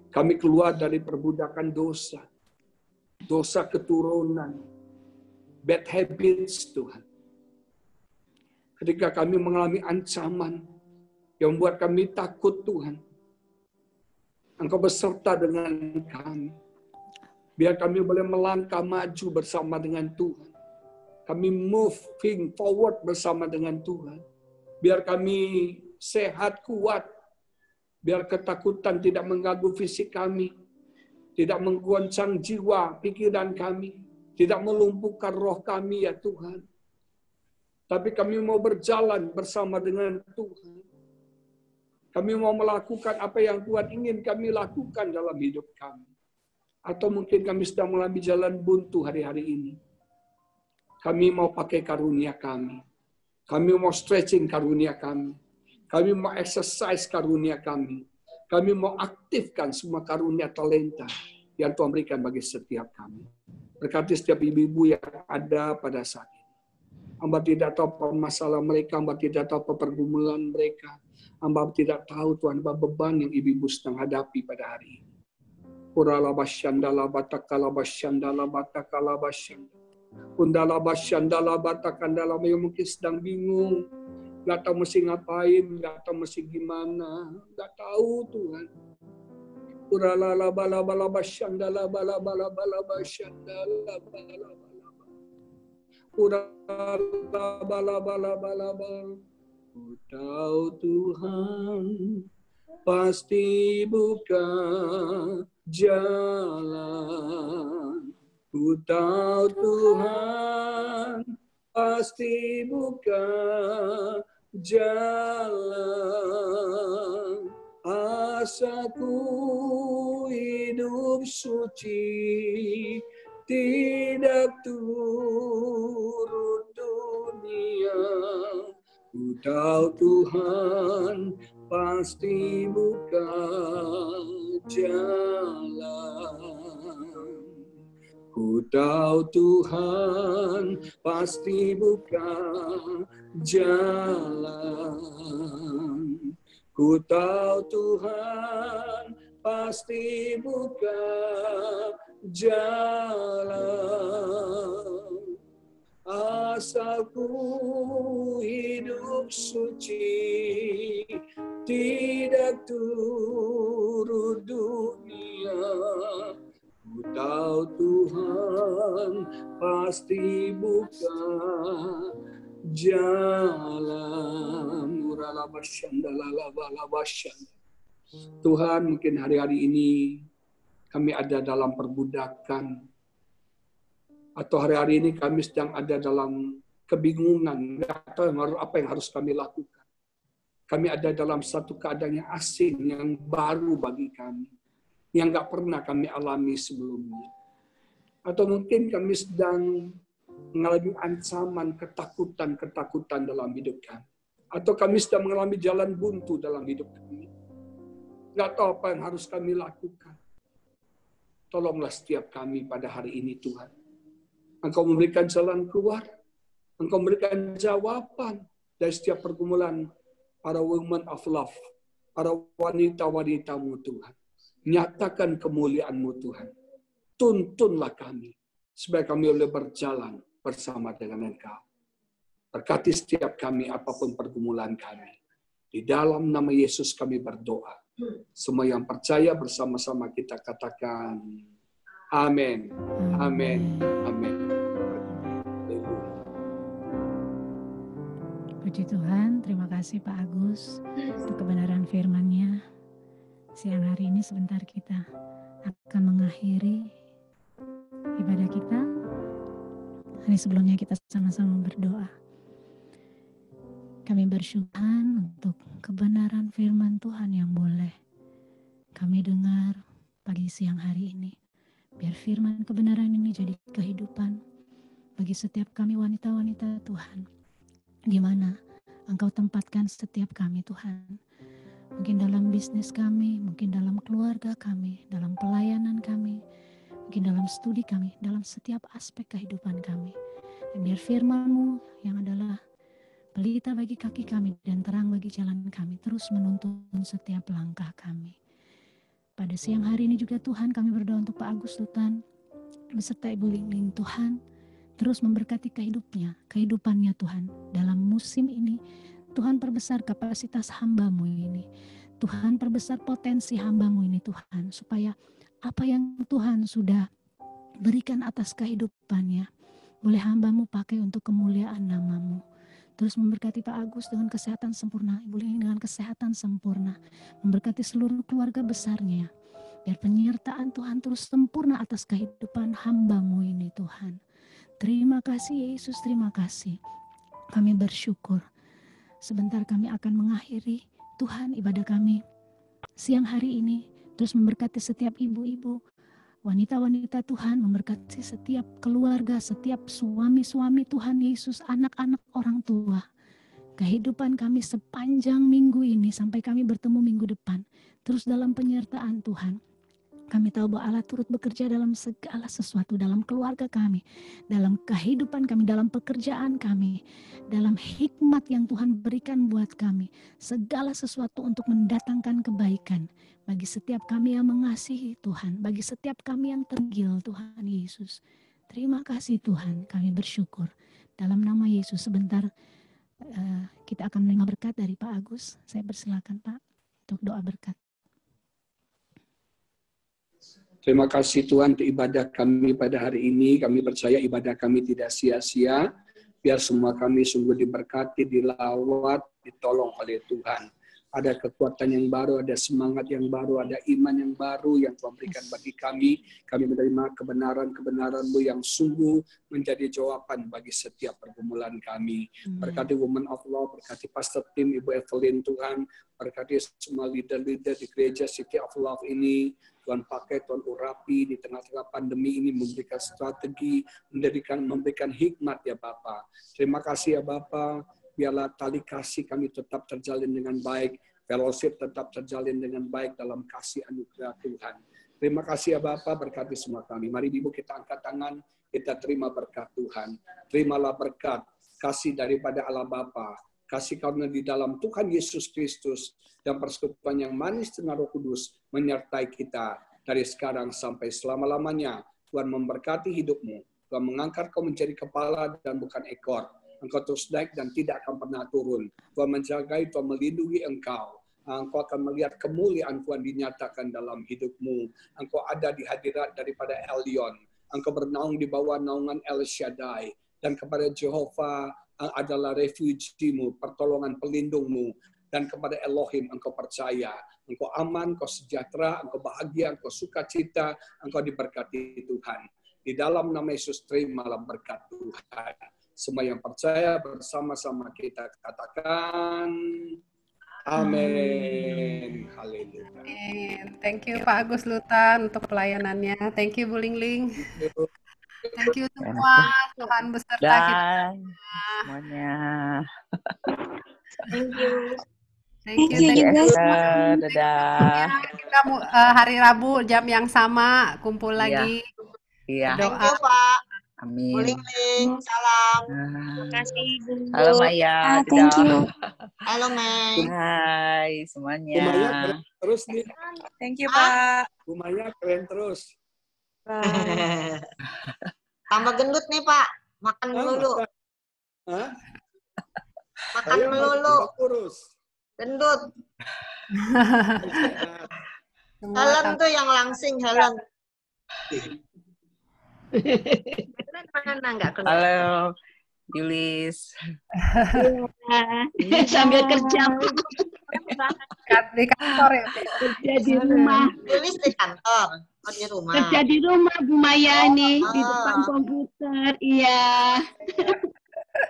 Kami keluar dari perbudakan dosa. Dosa keturunan. Bad habits, Tuhan. Ketika kami mengalami ancaman yang membuat kami takut, Tuhan. Engkau beserta dengan kami. Biar kami boleh melangkah maju bersama dengan Tuhan. Kami moving forward bersama dengan Tuhan. Biar kami sehat, kuat. Biar ketakutan tidak mengganggu fisik kami. Tidak menggoncang jiwa, pikiran kami. Tidak melumpuhkan roh kami, ya Tuhan. Tapi kami mau berjalan bersama dengan Tuhan. Kami mau melakukan apa yang Tuhan ingin kami lakukan dalam hidup kami. Atau mungkin kami sedang mengalami jalan buntu hari-hari ini. Kami mau pakai karunia kami. Kami mau stretching karunia kami. Kami mau exercise karunia kami. Kami mau aktifkan semua karunia talenta yang Tuhan berikan bagi setiap kami. Berkati setiap ibu-ibu yang ada pada saat ini. Hamba tidak tahu apa masalah mereka, hamba tidak tahu apa pergumulan mereka. Hamba tidak tahu Tuhan apa beban yang ibu-ibu sedang hadapi pada hari ini. Uralabasyandala batakala basyandala batakala basyandala. Undala basyandala batakandala yang mungkin sedang bingung. Gak tahu mesti ngapain, gak tahu mesti gimana. Gak tahu Tuhan. Uralabalabala basyandala balabala basyandala balabala. Uralabalabala. Ku tahu Tuhan pasti buka jalan. Ku tahu Tuhan pasti buka jalan. Asaku hidup suci, tidak turut dunia. Ku tahu Tuhan pasti buka jalan. Ku tahu Tuhan pasti buka jalan. Ku tahu Tuhan pasti buka jalan. Asalku hidup suci, tidak turut dunia. Ku tahu Tuhan pasti buka jalan. Tuhan, mungkin hari-hari ini kami ada dalam perbudakan. Atau hari-hari ini kami sedang ada dalam kebingungan, nggak tahu apa yang harus kami lakukan. Kami ada dalam satu keadaan yang asing, yang baru bagi kami, yang nggak pernah kami alami sebelumnya. Atau mungkin kami sedang mengalami ancaman, ketakutan dalam hidup kami. Atau kami sedang mengalami jalan buntu dalam hidup kami. Nggak tahu apa yang harus kami lakukan. Tolonglah setiap kami pada hari ini, Tuhan. Engkau memberikan jalan keluar. Engkau memberikan jawaban dari setiap pergumulan para women of love. Para wanita-wanita-Mu, Tuhan. Nyatakan kemuliaan-Mu, Tuhan. Tuntunlah kami. Supaya kami boleh berjalan bersama dengan Engkau. Berkati setiap kami apapun pergumulan kami. Di dalam nama Yesus kami berdoa. Semua yang percaya bersama-sama kita katakan amin. Amin. Amin.
Puji Tuhan, terima kasih Pak Agus untuk kebenaran firman-Nya. Siang hari ini sebentar kita akan mengakhiri ibadah kita. Hari sebelumnya kita sama-sama berdoa. Kami bersyukur untuk kebenaran firman Tuhan yang boleh kami dengar pagi siang hari ini. Biar firman kebenaran ini jadi kehidupan bagi setiap kami wanita-wanita Tuhan. Di mana Engkau tempatkan setiap kami Tuhan. Mungkin dalam bisnis kami, mungkin dalam keluarga kami, dalam pelayanan kami, mungkin dalam studi kami, dalam setiap aspek kehidupan kami. Dan biar firman-Mu yang adalah pelita bagi kaki kami dan terang bagi jalan kami terus menuntun setiap langkah kami. Pada siang hari ini juga Tuhan kami berdoa untuk Pak Agus Tutan beserta Ibu Lingling. Tuhan terus memberkati kehidupannya Tuhan. Dalam musim ini Tuhan perbesar kapasitas hamba-Mu ini. Tuhan perbesar potensi hamba-Mu ini Tuhan. Supaya apa yang Tuhan sudah berikan atas kehidupannya boleh hamba-Mu pakai untuk kemuliaan nama-Mu. Terus memberkati Pak Agus dengan kesehatan sempurna, Ibu Lingling dengan kesehatan sempurna. Memberkati seluruh keluarga besarnya. Biar penyertaan Tuhan terus sempurna atas kehidupan hamba-Mu ini Tuhan. Terima kasih Yesus, terima kasih. Kami bersyukur. Sebentar kami akan mengakhiri Tuhan ibadah kami siang hari ini. Terus memberkati setiap ibu-ibu, wanita-wanita Tuhan, memberkati setiap keluarga, setiap suami-suami Tuhan Yesus, anak-anak orang tua. Kehidupan kami sepanjang minggu ini sampai kami bertemu minggu depan. Terus dalam penyertaan Tuhan. Kami tahu bahwa Allah turut bekerja dalam segala sesuatu, dalam keluarga kami, dalam kehidupan kami, dalam pekerjaan kami, dalam hikmat yang Tuhan berikan buat kami. Segala sesuatu untuk mendatangkan kebaikan bagi setiap kami yang mengasihi Tuhan, bagi setiap kami yang tergil Tuhan Yesus. Terima kasih Tuhan, kami bersyukur. Dalam nama Yesus sebentar kita akan menerima berkat dari Pak Agus. Saya persilakan Pak untuk doa berkat.
Terima kasih Tuhan untuk ibadah kami pada hari ini. Kami percaya ibadah kami tidak sia-sia. Biar semua kami sungguh diberkati, dilawat, ditolong oleh Tuhan. Ada kekuatan yang baru, ada semangat yang baru, ada iman yang baru yang Tuhan berikan bagi kami. Kami menerima kebenaran-kebenaran-Mu yang sungguh menjadi jawaban bagi setiap pergumulan kami. Berkati Women of Law, berkati Pastor Tim, Ibu Evelyn Tuhan, berkati semua leader-leader di gereja City of Love ini. Tuhan pakai, Tuhan urapi di tengah-tengah pandemi ini, memberikan strategi, memberikan hikmat ya Bapa. Terima kasih ya Bapa. Biarlah tali kasih kami tetap terjalin dengan baik, fellowship tetap terjalin dengan baik dalam kasih anugerah Tuhan. Terima kasih ya Bapa, berkati semua kami. Mari Ibu kita angkat tangan, kita terima berkat Tuhan. Terimalah berkat, kasih daripada Allah Bapa, kasih karunia di dalam Tuhan Yesus Kristus, dan persekutuan yang manis dengan Roh Kudus menyertai kita dari sekarang sampai selama-lamanya. Tuhan memberkati hidupmu, Tuhan mengangkat kau menjadi kepala dan bukan ekor. Engkau terus naik dan tidak akan pernah turun. Tuhan menjagai, Tuhan melindungi engkau. Engkau akan melihat kemuliaan Tuhan dinyatakan dalam hidupmu. Engkau ada di hadirat daripada Elyon. Engkau bernaung di bawah naungan El Shaddai. Dan kepada Jehovah adalah refugimu, pertolongan pelindungmu. Dan kepada Elohim engkau percaya. Engkau aman, engkau sejahtera, engkau bahagia, engkau sukacita, engkau diberkati Tuhan. Di dalam nama Yesus terimalah berkat Tuhan. Semua yang percaya bersama-sama kita katakan amin. Haleluya.
Thank you Pak Agus Lutan untuk pelayanannya. Thank you Bu Lingling. Thank you semua. Tuhan beserta kita.
Dan semuanya.
Thank you.
Thank you.
Thank you, Esther. Dadah.
Kita hari Rabu jam yang sama kumpul lagi.
Iya.
Thank you, Pak.
Amin.
Buling-ling, salam.
Terima
kasih, Bunda.
Halo Maya.
Thank you.
Dadah.
Halo, Mei.
Hai semuanya.
Bu Maya keren terus nih.
Thank you, Pak.
Bu Maya keren terus.
Tambah gendut nih, Pak. Makan melulu.
Hah?
Makan
Saya
melulu.
mau kurus.
Gendut. Helen tuh yang langsing, Helen. Mana nggak keluar?
Halo Yulis.
Sambil kerja
Di kantor ya.
kerja di rumah.
Yulis di kantor. Oh, di rumah.
Kerja di rumah Bu Maya nih di depan komputer. Iya.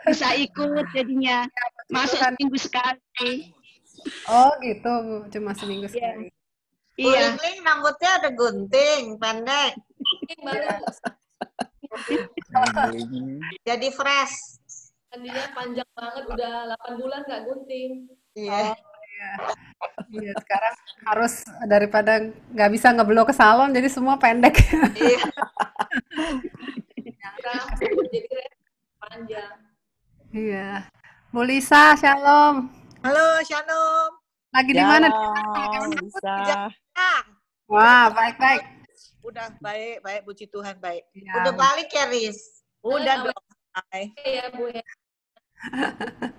Bisa ikut jadinya. Masuk seminggu sekali.
Oh gitu, cuma seminggu sekali.
Iya.
Buling-ling rambutnya ada gunting, pendek. Jadi fresh.
Tadinya panjang banget, udah 8 bulan nggak gunting.
Iya.
Iya, sekarang harus daripada nggak bisa ngeblow ke salon, jadi semua pendek.
Iya.
Jadi panjang.
Iya. Bu Lisa, shalom.
Halo, Shalom.
Lagi di mana?
Bisa.
Wah, baik-baik.
Udah baik, puji Tuhan baik.
Ya,
Udah balik ya, Riz?
Udah dong. Ay.
Iya, Bu ya.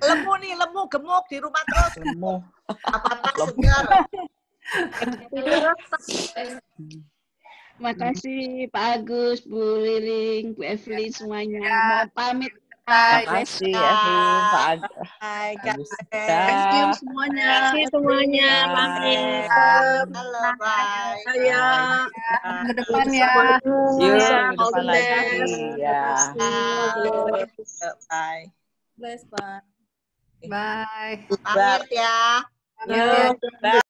Lemu, gemuk di rumah terus.
Lemu.
Apa-apa segar.
Makasih Pak Agus, Bu Liling, Bu Evelyn semuanya. Mau pamit.
Makasih Evelyn, Pak
Hai,
Agus.
Thank you semuanya.
Terima kasih semuanya.
Bye.
Halo, bye.
Saya.
ke depan ya.
Yuk, depan lagi. Ya.
Bye.
Bless, Pak.
Bye.
Pamit ya.
Bye.
Bye.